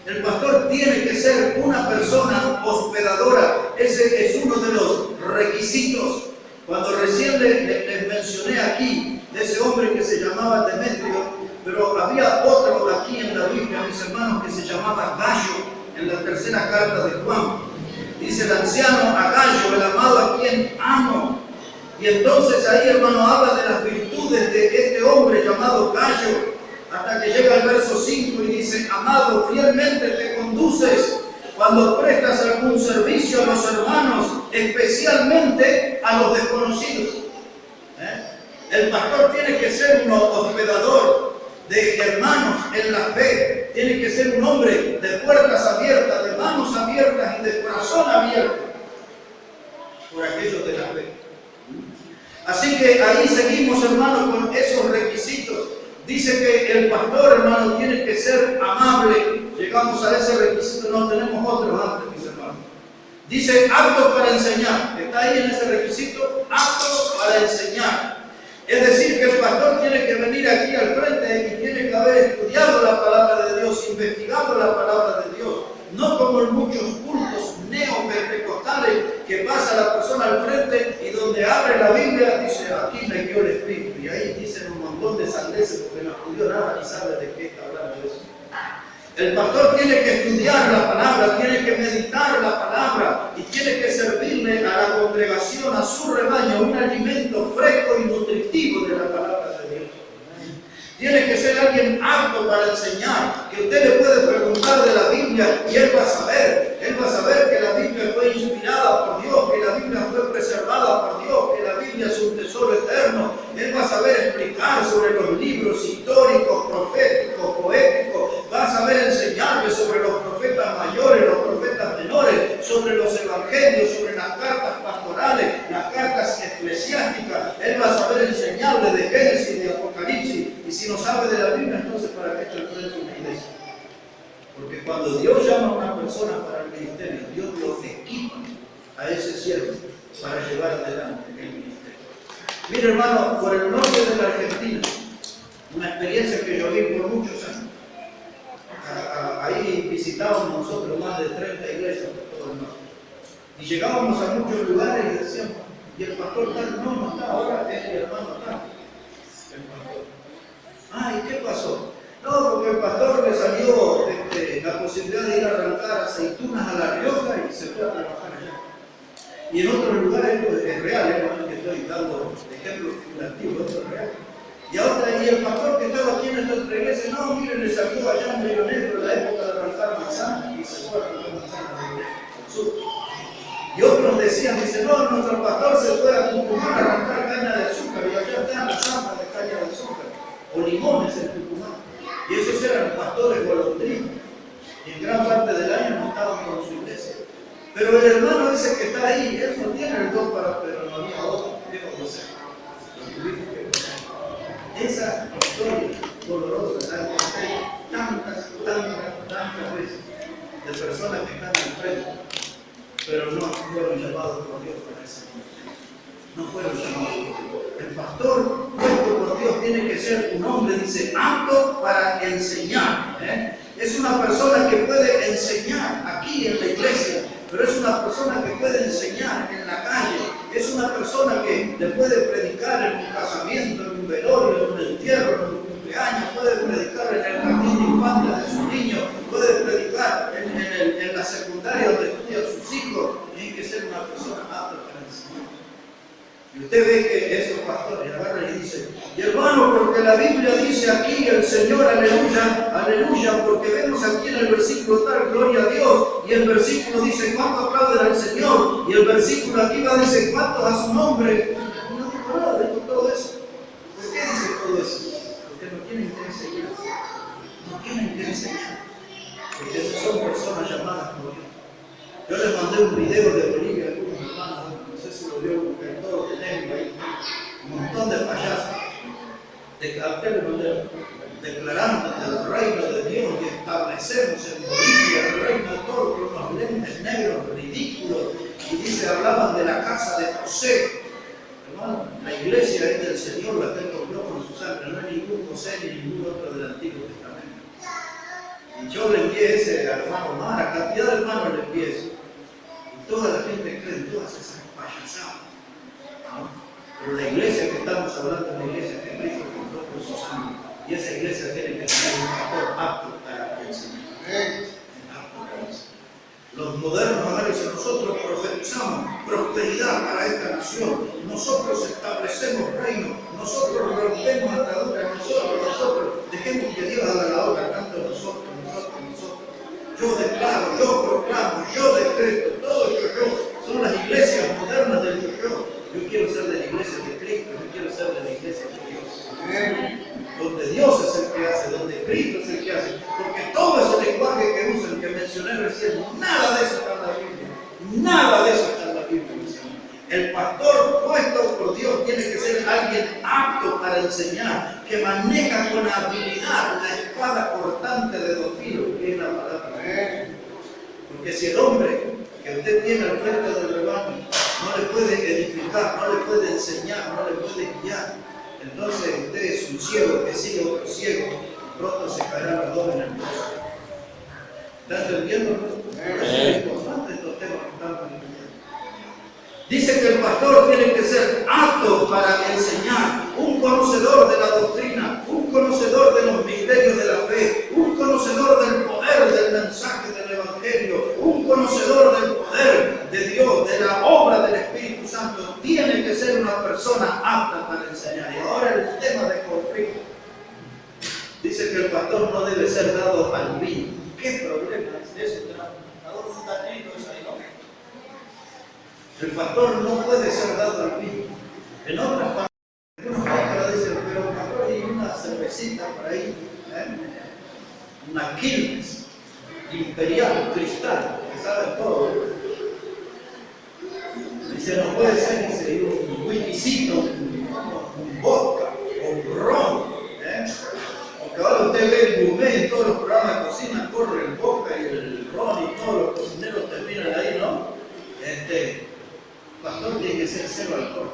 Speaker 1: El pastor tiene que ser una persona hospedadora. Ese es uno de los requisitos. Cuando recién les mencioné aquí de ese hombre que se llamaba Demetrio, pero había otro aquí en la Biblia, mis hermanos, que se llamaba Gallo, en la tercera carta de Juan. Dice el anciano a Gallo, el amado a quien amo. Y entonces ahí, hermano, habla de las virtudes de este hombre llamado Gallo. Hasta que llega el verso 5 y dice, amado, fielmente te conduces cuando prestas algún servicio a los hermanos, especialmente a los desconocidos. El pastor tiene que ser un hospedador de hermanos en la fe, tiene que ser un hombre de puertas abiertas, de manos abiertas y de corazón abierto por aquellos de la fe. Así que ahí seguimos, hermanos, con esos requisitos. Dice que el pastor, hermano, tiene que ser amable. Llegamos a ese requisito, no tenemos otro antes, mis hermanos. Dice apto para enseñar. Está ahí en ese requisito, apto para enseñar. Es decir, que el pastor tiene que venir aquí al frente y tiene que haber estudiado la palabra de Dios, investigado la palabra de Dios. No como en muchos cultos neopentecostales que pasa la persona al frente y donde abre la Biblia dice, aquí me guió el Espíritu. Y ahí dicen un montón de sandeces porque no estudió nada ni sabe de qué está hablando eso. El pastor tiene que estudiar la palabra, tiene que meditar la palabra y tiene que servirle un alimento fresco y nutritivo de la palabra de Dios. Tiene que ser alguien apto para enseñar, que usted le puede preguntar de la Biblia y él va a saber. Él va a saber que la Biblia fue inspirada por Dios, que la Biblia fue preservada por Dios, que la Biblia es un tesoro eterno. Él va a saber explicar sobre los libros históricos, proféticos, poéticos. Va a saber enseñarle sobre los profetas mayores, los profetas menores, sobre los evangelios, sobre las cartas pastorales, las cartas eclesiásticas. Él va a saber enseñarle de Génesis, de Apocalipsis. Y si no sabe de la Biblia, entonces ¿para qué está al frente de una iglesia? Porque cuando Dios llama a una persona para el ministerio, Dios lo equipa a ese siervo para llevar adelante el ministerio. Mire, hermano, por el norte de la Argentina, una experiencia que yo vi por muchos años. Ahí visitábamos nosotros más de 30 iglesias por todo el norte. Y llegábamos a muchos lugares y decíamos, ¿y el pastor tal? No está, ahora es el hermano tal. El pastor. ¿Y qué pasó? No, porque el pastor le salió la posibilidad de ir a arrancar aceitunas a La Rioja y se fue a trabajar allá. Y en otros lugares es real, no es que estoy dando ejemplos figurativos, esto es real. Y el pastor que estaba aquí en esta otra iglesia, no, miren, le salió allá en Río Negro en la época de arrancar manzanas y se fue a arrancar manzanas al sur. Y otros decían, no, nuestro pastor se fue a Tucumán a arrancar caña de azúcar y allá están las zampas de caña de azúcar o limones en Tucumán. Y esos eran pastores golondrinos. Y en gran parte del año no estaban con su iglesia. Pero el hermano ese que está ahí, él no tiene el don para, pero no había otro. ¿Qué vamos a hacer? Lo tuvimos que pasar. Esa historia dolorosa, la conté tantas veces de personas que están al frente, pero no fueron llamados por Dios para ese ministerio. No fueron llamados por Dios. El pastor puesto por Dios tiene que ser un hombre, dice, apto para enseñar. Es una persona que puede enseñar aquí en la iglesia, pero es una persona que puede enseñar en la calle. Es una persona que le puede predicar en un casamiento, en un velorio, en un entierro, en un cumpleaños, puede predicar en el jardín de infancia de sus niños, puede predicar en la secundaria donde estudian sus hijos. Tiene que ser una persona apta para enseñar. Y usted ve que esos pastores agarran y dicen, y hermano, porque la Biblia dice aquí el Señor, aleluya, aleluya, porque vemos aquí en el versículo tal, gloria a Dios, y el versículo dice, ¿cuánto aplauden al Señor? Y el versículo aquí va, dice, ¿cuántos a su nombre? Y no dijo nada, dijo todo eso. ¿Por qué dice todo eso? Porque no tienen que enseñar. No tienen que enseñar. Porque son personas llamadas por Dios. Yo les mandé un video de Bolivia a algunos hermanos, no sé si lo vio un cantor de negro ahí, un montón de payasos. A usted le mandé declarando el reino de Dios y establecemos en Bolivia el reino de todos con unos lentes negros ridículos. Y dice, hablaban de la casa de José. Hermano, la iglesia es del Señor, la que compró con su sangre, no hay ningún José ni ningún otro del Antiguo Testamento. Y yo le envié ese al hermano Mara, cantidad de hermanos le envié eso. Y toda la gente cree en todas esas payasadas. ¿No? Pero la iglesia que estamos hablando es la iglesia que Cristo compró con su sangre. Y esa iglesia tiene que tener un pastor apto para enseñar. Apto para enseñar. Los modernos análisis, nosotros profetizamos prosperidad para esta nación. Nosotros establecemos reino. Nosotros rompemos ataduras. Nosotros dejemos que Dios haga la obra tanto nosotros. Yo declaro, yo proclamo, yo decreto, todo yo. Son las iglesias modernas del yo. Yo quiero ser de la iglesia de Cristo, yo quiero ser de la iglesia de Dios. Donde Dios es el que hace, donde Cristo es el que hace. Porque todo ese lenguaje que usan, que mencioné recién, nada de eso está en la Biblia. Nada de eso está en la Biblia. El pastor puesto por Dios tiene que ser alguien apto para enseñar, que maneja con habilidad la espada cortante de dos filos, que es la palabra. Porque si el hombre que usted tiene al frente del rebaño no le puede edificar, no le puede enseñar, no le puede guiar, entonces usted es un ciego que sigue otro ciego y pronto se caerá los dos en el pozo. ¿Está entendiendo? Es importante estos temas que estamos entendiendo. Dice que el pastor tiene que ser apto para enseñar, un conocedor de la doctrina, un conocedor de los misterios de la fe, un conocedor del poder del mensaje del Evangelio, un conocedor del poder de Dios, de la obra del Espíritu Santo. Tiene que ser una persona El pastor no puede ser dado al vino. En otras partes, algunos pastores dicen, pero pastor, hay una cervecita por ahí, una Quilmes, imperial, cristal, que sabe todo. Dice, no puede ser, dice, un whiskycito, un vodka, o un ron. Porque ahora usted ve el gourmet en todos los programas de cocina, corre el vodka y el ron y todos los cocineros terminan ahí, ¿no? El pastor tiene que ser cero alcohol.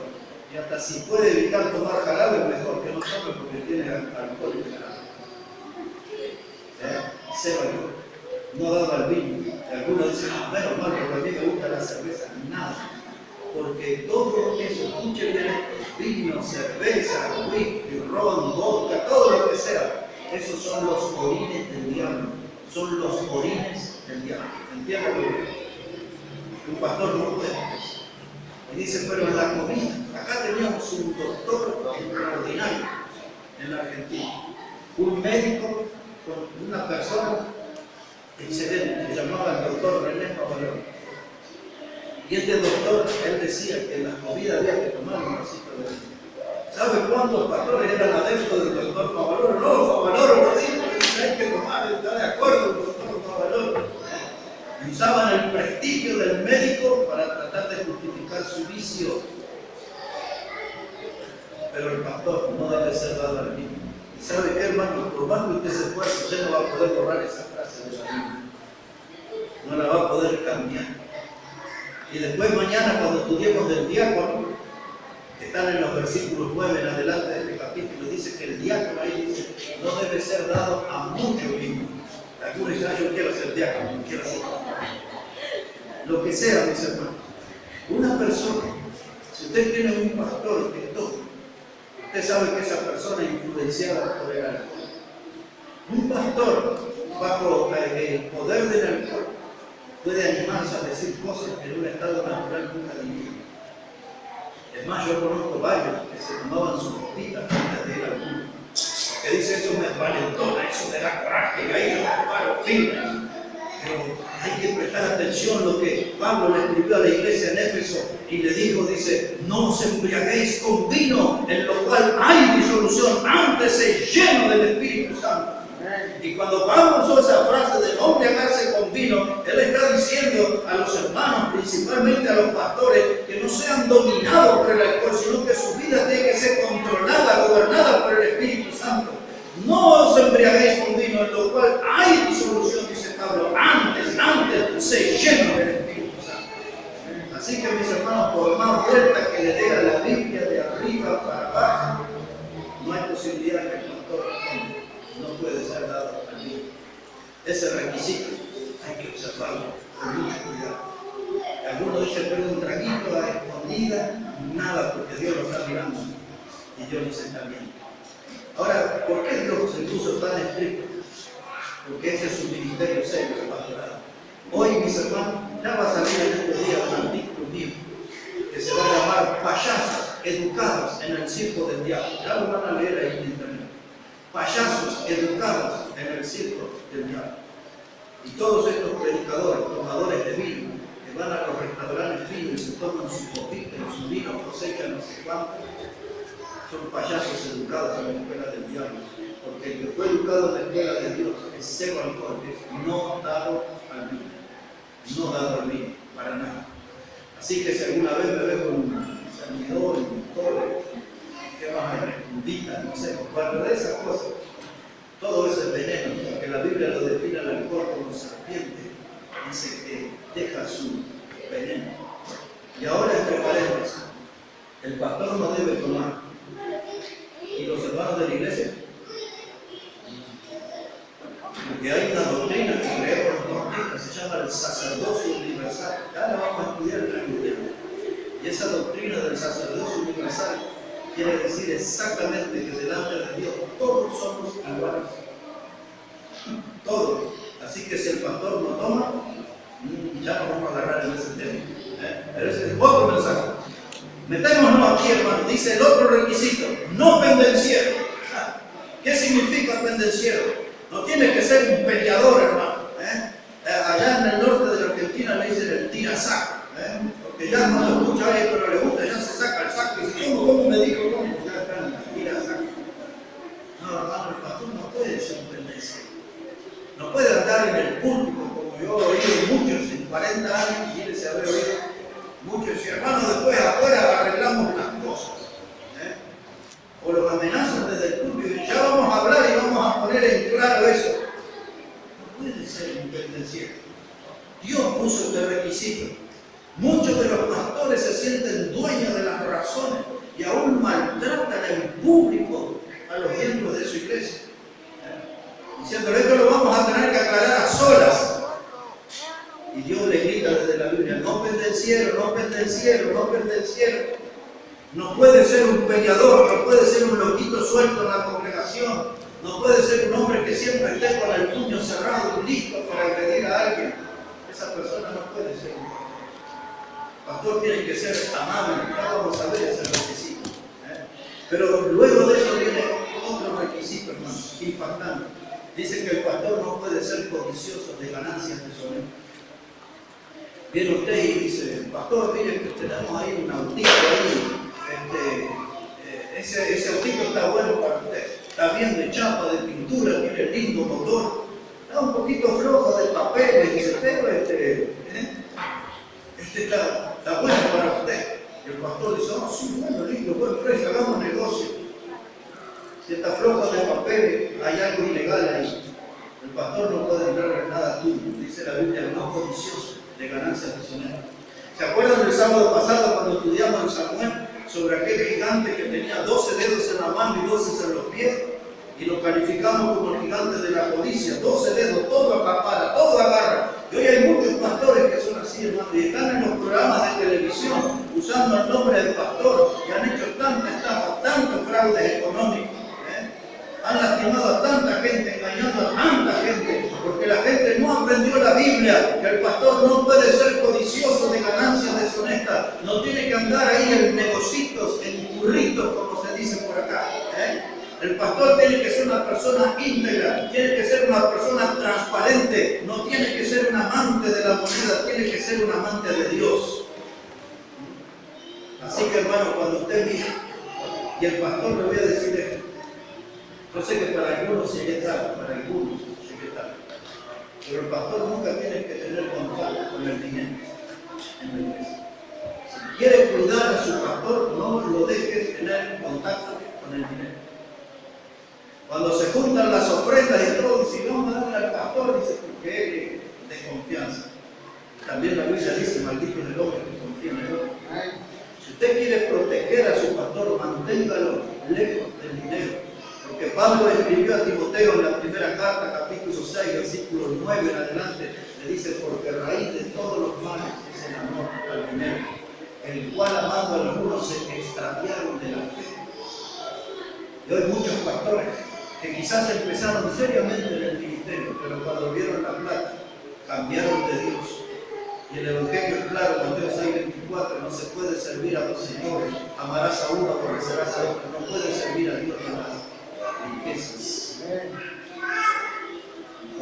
Speaker 1: Y hasta si puede evitar tomar jarabe, mejor que no tome porque tiene alcohol y jarabe. Cero alcohol. No dado al vino. Y algunos dicen, no, menos mal, porque a mí me gusta la cerveza. Nada. Porque todo eso, escuchen bien, vino, cerveza, whisky, ron, vodka, todo lo que sea, esos son los orines del diablo. Son los orines del diablo. ¿Entienden? Un pastor no puede. Y dice, pero en la comida, acá teníamos un doctor extraordinario en la Argentina. Un médico con una persona excelente, se llamaba el doctor René Favaloro. Y este doctor, él decía que en la comida había que tomar un vasito de vino. ¿Sabe cuántos pastores eran adeptos del doctor Favaloro? No, Favaloro lo dijo, hay que tomar, está de acuerdo el doctor Favaloro. Usaban el prestigio del médico para tratar de justificar su vicio. Pero el pastor no debe ser dado al vino. ¿Y sabe qué, hermano? Por más que usted se esfuerce, usted no va a poder borrar esa frase de la Biblia. No la va a poder cambiar. Y después mañana cuando estudiemos del diácono, que están en los versículos 9 en adelante de este capítulo, dice que el diácono ahí dice, no debe ser dado a mucho vino. Algunos dicen, yo quiero ser diácono, no quiero ser lo que sea, mis hermanos. Una persona, si usted tiene un pastor que toma, usted sabe que esa persona es influenciada por el alcohol. Un pastor bajo el poder del alcohol puede animarse a decir cosas que en un estado natural nunca diría. Es más, yo conozco varios que se tomaban sus copitas antes de ir al mundo. Que dice, eso me valentona, eso me da coraje, y ahí lo paro firme. Pero hay que prestar atención a lo que Pablo le escribió a la iglesia en Éfeso y le dijo, dice, no os embriaguéis con vino, en lo cual hay disolución, antes se lleno del Espíritu Santo. Y cuando Pablo usó esa frase de no embriagarse con vino, él está diciendo a los hermanos, principalmente a los pastores, que no sean dominados por el alcohol, sino que su vida tiene que ser controlada, gobernada por el Espíritu Santo. No os embriaguéis con vino, en lo cual hay disolución, dice Pablo, antes se llena del Espíritu Santo. Así que mis hermanos, por más vueltas que le dé a la Biblia de arriba para abajo, no hay posibilidad que el pastor no puede ser dado al vino. Ese requisito hay que observarlo con mucho cuidado. Algunos dicen, pero un traguito a escondida, nada, porque Dios lo está mirando y Dios nos está viendo. Ahora, ¿por qué Dios se puso tan estricto? Porque ese es un ministerio serio, el pastorado. Hoy, mis hermanos, ya va a salir en estos días un artículo mío que se va a llamar Payasos educados en el circo del diablo. Ya lo van a leer ahí en internet. Payasos educados en el circo del diablo. Y todos estos predicadores, tomadores de vino, que van a los restaurantes finos y se toman su copita y su vino, cosechan no sé cuánto, son payasos educados en la escuela del diablo. Porque el que fue educado en la escuela de Dios es cero alcohol, es no dado al vino. No dado al vino, para nada. Así que si alguna vez me veo con un servidor, un toro, ¿qué más hay? Puntita, no sé, cualquiera de esas cosas. Todo eso es veneno, porque la Biblia lo define al alcohol como serpiente. Dice que deja su veneno. Y ahora, entre paréntesis, el pastor no debe tomar. Y los hermanos de la iglesia. Porque hay una doctrina que creemos los bautistas, se llama el sacerdocio universal. Ya la vamos a estudiar en la Biblia. Y esa doctrina del sacerdocio universal quiere decir exactamente que delante de Dios todos somos iguales. Todos. Así que si el pastor no toma, ya nos vamos a agarrar en ese tema. Pero ese es otro mensaje. Metémonos aquí, hermano. Dice el otro requisito: no pendenciero. ¿Qué significa pendenciero? No tiene que ser un peleador, hermano. Allá en el norte de la Argentina le dicen el tirasaco. Porque ya cuando alguien, mire, se habrá oído mucho, decir, hermano, después afuera arreglamos las cosas. O los amenazan desde el público, ya vamos a hablar y vamos a poner en claro eso. No puede ser un pendenciero. Dios puso este requisito. Muchos de los pastores se sienten dueños de las razones y aún maltratan en público a los miembros de su iglesia. Diciendo, esto lo vamos a tener que aclarar a solas. Y Dios le grita desde la Biblia, no pendenciero, no pendenciero, no pendenciero. No puede ser un peleador, no puede ser un loquito suelto en la congregación, no puede ser un hombre que siempre esté con el puño cerrado y listo para agredir a alguien. Esa persona no puede ser un pastor. Tiene que ser amable, ya vamos a ver ese requisito. Pero luego de eso viene otro requisito, hermano, impactante. Dice que el pastor no puede ser codicioso de ganancias deshonestas. Viene usted y dice, pastor, mire que tenemos ahí un autito ahí. Ese autito está bueno para usted, está bien de chapa, de pintura, tiene lindo motor, está un poquito flojo de papel, dice, pero este está bueno para usted. Y el pastor dice, oh sí, bueno, lindo, buen precio, hagamos negocio. Si está flojo de papel, hay algo ilegal ahí. El pastor no puede entrar en nada tuyo, dice la Biblia, no codicioso de ganancias deshonestas. ¿Se acuerdan del sábado pasado cuando estudiamos en Samuel sobre aquel gigante que tenía 12 dedos en la mano y 12 en los pies? Y lo calificamos como el gigante de la codicia, 12 dedos, todo acapara, todo agarra. Y hoy hay muchos pastores que son así, hermano, y están en los programas de televisión usando el nombre del pastor, y han hecho tanta estafa, tantos fraudes económicos. Han lastimado a tanta gente, engañando a tanta gente, porque la gente no aprendió la Biblia, que el pastor no puede ser codicioso de ganancias deshonestas, no tiene que andar ahí en negocitos, en curritos, como se dice por acá. El pastor tiene que ser una persona íntegra, tiene que ser una persona transparente, no tiene que ser un amante de la moneda, tiene que ser un amante de Dios. Así que, hermano, cuando usted mire, y el pastor le voy a decir esto, yo sé que para algunos llegué tarde, para algunos llegué tarde, pero el pastor nunca tiene que tener contacto con el dinero en la iglesia. Si quiere cuidar a su pastor, no lo dejes tener contacto con el dinero. Cuando se juntan las ofrendas y todo, dice, vamos a darle al pastor, dice, porque él es de confianza. También la Biblia dice, maldito es el hombre que confía en el hombre. Si usted quiere proteger a su pastor, manténgalo lejos del dinero. Porque Pablo escribió a Timoteo en la primera carta, capítulo 6, versículo 9 en adelante, le dice, porque raíz de todos los males es el amor al dinero, el cual amando a algunos se extraviaron de la fe. Y hoy muchos pastores que quizás empezaron seriamente en el ministerio, pero cuando vieron la plata, cambiaron de Dios. Y el Evangelio es claro, Mateo 6:24, no se puede servir a dos señores, amarás a uno, aborrecerás a otro, no puede servir a Dios ni a las riquezas.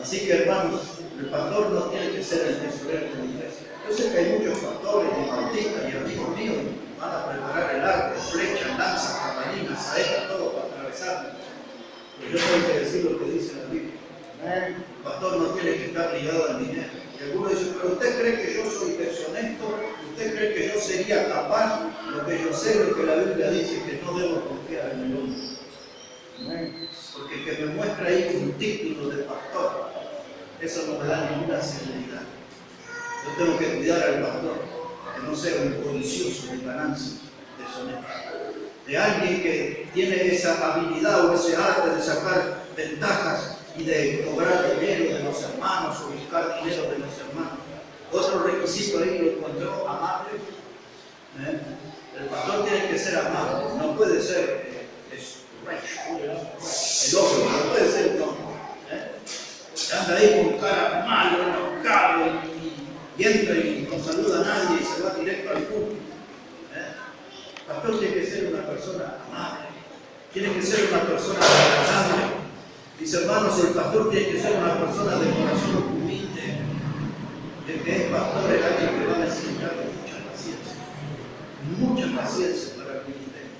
Speaker 1: Así que, hermanos, el pastor no tiene que ser el tesorero de la iglesia. Yo sé que hay muchos pastores y bautistas y amigos míos que van a preparar el arco, flechas, lanzas, jabalinas, saetas, todo para atravesar. Pero yo tengo que decir lo que dice la Biblia. El pastor no tiene que estar ligado al dinero. Y algunos dicen, pero usted cree que yo soy deshonesto, usted cree que yo sería capaz. Lo que yo sé, lo que la Biblia dice, que no debo confiar en el hombre. Porque el que me muestra ahí un título de pastor, eso no me da ninguna seguridad. Yo tengo que cuidar al pastor, que no sea un codicioso de ganancias deshonestas. De alguien que tiene esa habilidad o ese arte de sacar ventajas y de cobrar dinero de los hermanos o buscar dinero de los hermanos. Otro requisito ahí lo encontró, amable. El pastor tiene que ser amable, no puede ser el otro, no puede ser el otro. Anda ahí con cara malo, enojado y entra y no saluda a nadie y se va directo al público. El pastor tiene que ser una persona amable, tiene que ser una persona agradable. Mis hermanos, el pastor tiene que ser una persona de corazón humilde. El que es pastor es alguien que va a necesitar de mucha paciencia para el ministerio.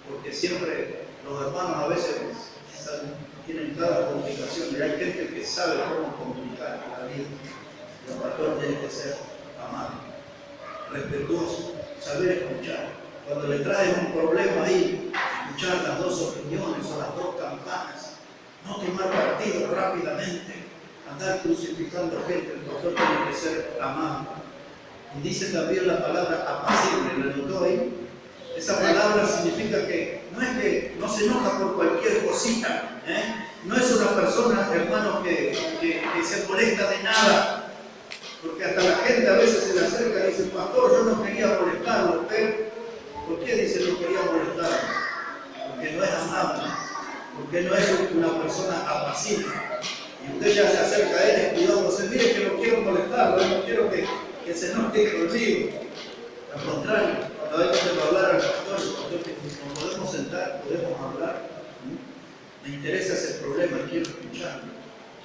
Speaker 1: Porque siempre los hermanos a veces tienen cada complicación y hay gente que sabe cómo complicar la vida. El pastor tiene que ser amable. respetuoso, saber escuchar. Cuando le traen un problema ahí, escuchar las dos opiniones o las dos campanas, no tomar partido rápidamente, andar crucificando gente. El pastor tiene que ser amable. Y dice también la palabra apacible, ¿la notó ahí? Esa palabra significa que no se enoja por cualquier cosita, no es una persona, hermano, que se molesta de nada. Porque hasta la gente a veces se le acerca y dice, pastor, yo no quería molestarlo, pero ¿por qué dice no quería molestarlo? Porque no es amable, porque no es una persona apacible. Y usted ya se acerca a él cuidándose, mire que no quiero molestarlo, no quiero que se enoje conmigo. Al contrario, cuando hay que hablar al pastor, que nos podemos sentar, podemos hablar. Me interesa ese problema, quiero escucharlo,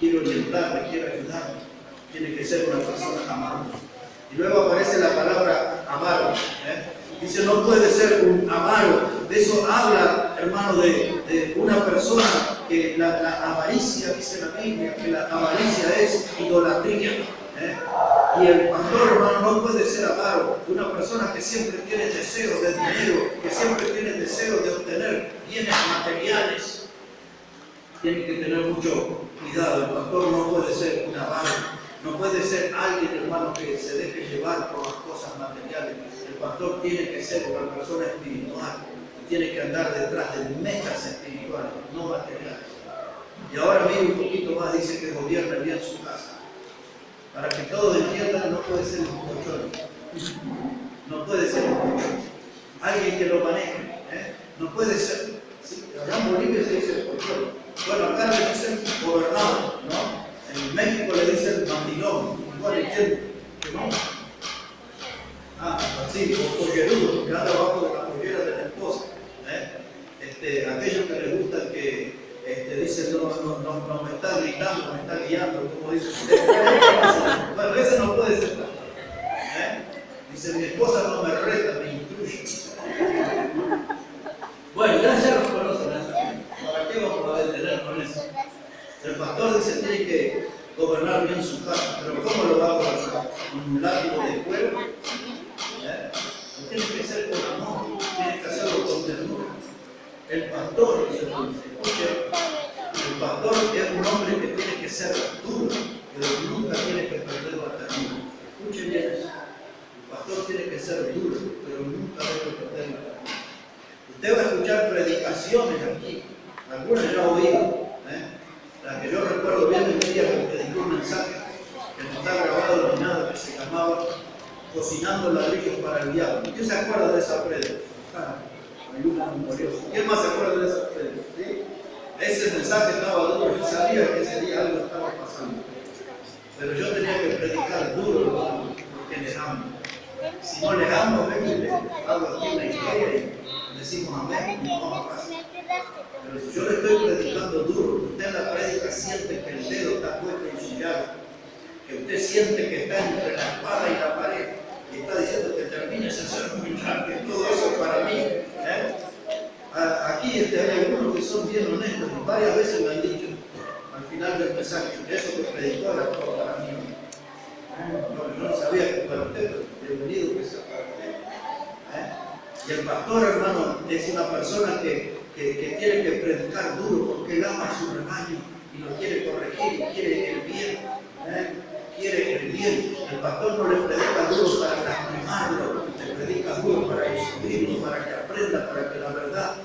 Speaker 1: quiero orientarme, quiero ayudarme. Tiene que ser una persona amable. Y luego aparece la palabra amargo. Dice, no puede ser un amargo. De eso habla, hermano, de una persona que la avaricia, dice la Biblia, que la avaricia es idolatría. Y el pastor, hermano, no puede ser amargo. Una persona que siempre tiene deseo de dinero, que siempre tiene deseo de obtener bienes materiales. Tiene que tener mucho cuidado. El pastor no puede ser un amargo. No puede ser alguien, hermano, que se deje llevar por las cosas materiales. El pastor tiene que ser una persona espiritual. Tiene que andar detrás de metas espirituales, no materiales. Y ahora mire un poquito más, dice que gobierna bien su casa. Para que todos entiendan, no puede ser un cochón. No puede ser un cochón. Alguien que lo maneje. No puede ser. ¿Sí? Allá en Bolivia se dice cochón. Bueno, acá le dicen gobernador, ¿no? En México le dicen mandilón, igual entiendo, que no. Así, o pollerudo, que anda abajo de la pollera de la esposa. Aquellos que les gustan que dicen, no me está gritando, me está guiando, como dice usted. Bueno, ese no puede ser tan. Dice, mi esposa no me reta, me instruye. Bueno, ya los conocen, ¿para qué vamos a detener con eso? El pastor dice tiene que gobernar bien su casa, pero ¿cómo lo va a gobernar? ¿Con un látigo de cuero? Tiene que ser con amor, tiene que hacerlo con ternura. El pastor, escuche, el pastor es un hombre que tiene que ser duro, pero nunca tiene que perder la ternura. Escuche bien eso. El pastor tiene que ser duro, pero nunca debe perder la ternura. Usted va a escuchar predicaciones aquí, algunas ya ha oído. La que yo recuerdo bien el día que predicó un mensaje que no está grabado ni nada, que se llamaba Cocinando ladrillos para el diablo. ¿Quién se acuerda de esa predica? ¿Quién más se acuerda de esa predica? ¿Sí? Ese mensaje estaba duro, yo sabía que ese día algo estaba pasando. Pero yo tenía que predicar duro, hermano, porque les amo. Si no les amo, vengo y les hago aquí una historia y decimos amén y vamos a casa. Pero si yo le estoy predicando duro, usted en la prédica siente que el dedo está puesto en su llaga, que usted siente que está entre la espada y la pared, y está diciendo que termine ese sermón, que todo eso es para mí. Aquí hay algunos que son bien honestos, y varias veces me han dicho al final del mensaje, eso que predicó era todo para mí. Yo no sabía que para usted, pero bienvenido que sea para usted. Y el pastor, hermano, es una persona que tiene que predicar duro porque él ama a su rebaño y lo quiere corregir y quiere el bien. Quiere el bien. El pastor no le predica duro para lastimarlo, le predica duro para instruirlo, para que aprenda, para que la verdad,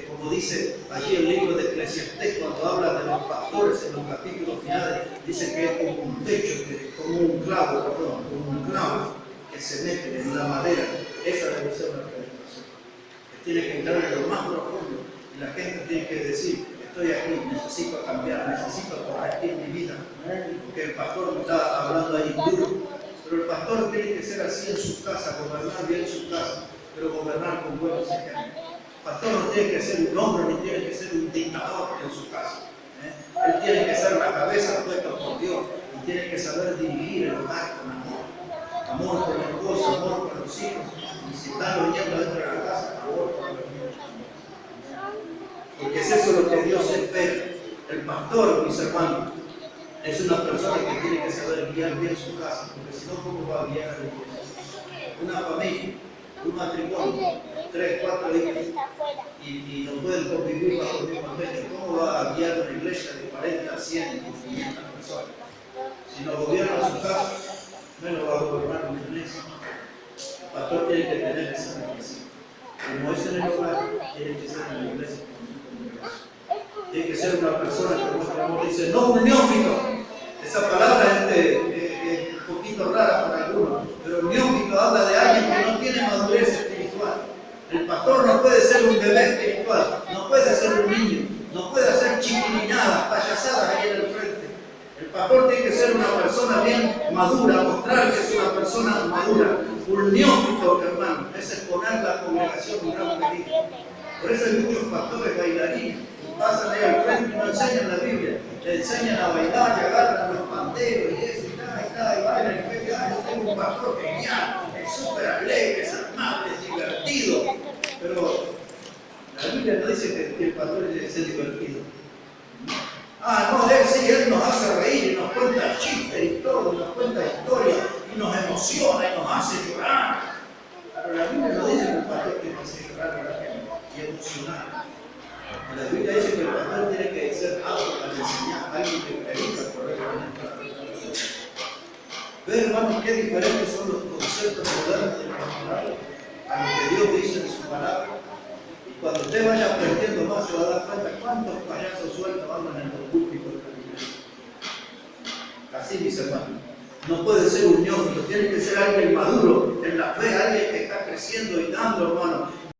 Speaker 1: como dice allí el libro de Eclesiastés, cuando habla de los pastores en los capítulos finales, dice que es como un techo, como un clavo que se mete en la madera. Esa debe ser la predicación. Que tiene que entrar en lo más profundo y la gente tiene que decir, estoy aquí, necesito cambiar, necesito corregir mi vida. Porque el pastor me está hablando ahí duro, pero el pastor tiene que ser así en su casa, gobernar bien su casa, pero gobernar con buenos ejemplos. El pastor no tiene que ser un hombre, ni tiene que ser un dictador en su casa. Él tiene que ser la cabeza puesta por Dios y tiene que saber dirigir el hogar con amor. Amor con la esposa, amor con los hijos. Y si están los niños dentro de la casa, amor con los niños. Porque es eso lo que Dios espera. El pastor, mis hermanos, es una persona que tiene que saber guiar bien su casa, porque si no, ¿cómo va a guiar a la iglesia? una familia, un matrimonio, 3, 4 hijos, y no pueden convivir bajo el mismo techo. ¿Cómo va a guiar una iglesia de 40, 100, 500 personas? Si no gobierna su casa, menos va a gobernar una iglesia. El pastor tiene que tener esa necesidad. Como es en el hogar, tiene que ser en la iglesia. Tiene que ser una persona que nuestro amor dice, no un neófito. Esa palabra es un poquito rara para algunos, pero el neófito habla de alguien que no tiene madurez espiritual. El pastor no puede ser un bebé espiritual, no puede ser un niño, no puede hacer chiquilinadas, payasadas ahí en el frente. El pastor tiene que ser una persona bien madura, mostrar que es una persona madura. Un neófito, hermano, es exponer la congregación un gran peligro. Por eso hay muchos pastores bailarines. Pasan ahí al frente y no enseñan la Biblia, le enseñan a bailar y agarran los panderos y eso y bailan y ven, yo tengo un pastor genial, es súper alegre, es amable, es divertido. Pero la Biblia no dice que el pastor es divertido. No, él nos hace reír y nos cuenta chistes y todo, nos cuenta historias y nos emociona y nos hace llorar. Pero la Biblia no dice que el pastor tiene que hacer llorar a la gente y emocionar. La Biblia dice que el pastor tiene que ser apto para enseñar, alguien que predica correctamente a la persona. ¿Ven, hermanos, qué diferentes son los conceptos modernos del pastorado a lo que Dios dice en su palabra? Y cuando usted vaya aprendiendo más, se va a dar cuenta cuántos payasos sueltos andan en los púlpitos de la iglesia. Así, mis hermanos. No puede ser un neófito, tiene que ser alguien maduro en la fe, alguien que está creciendo y dando, hermano.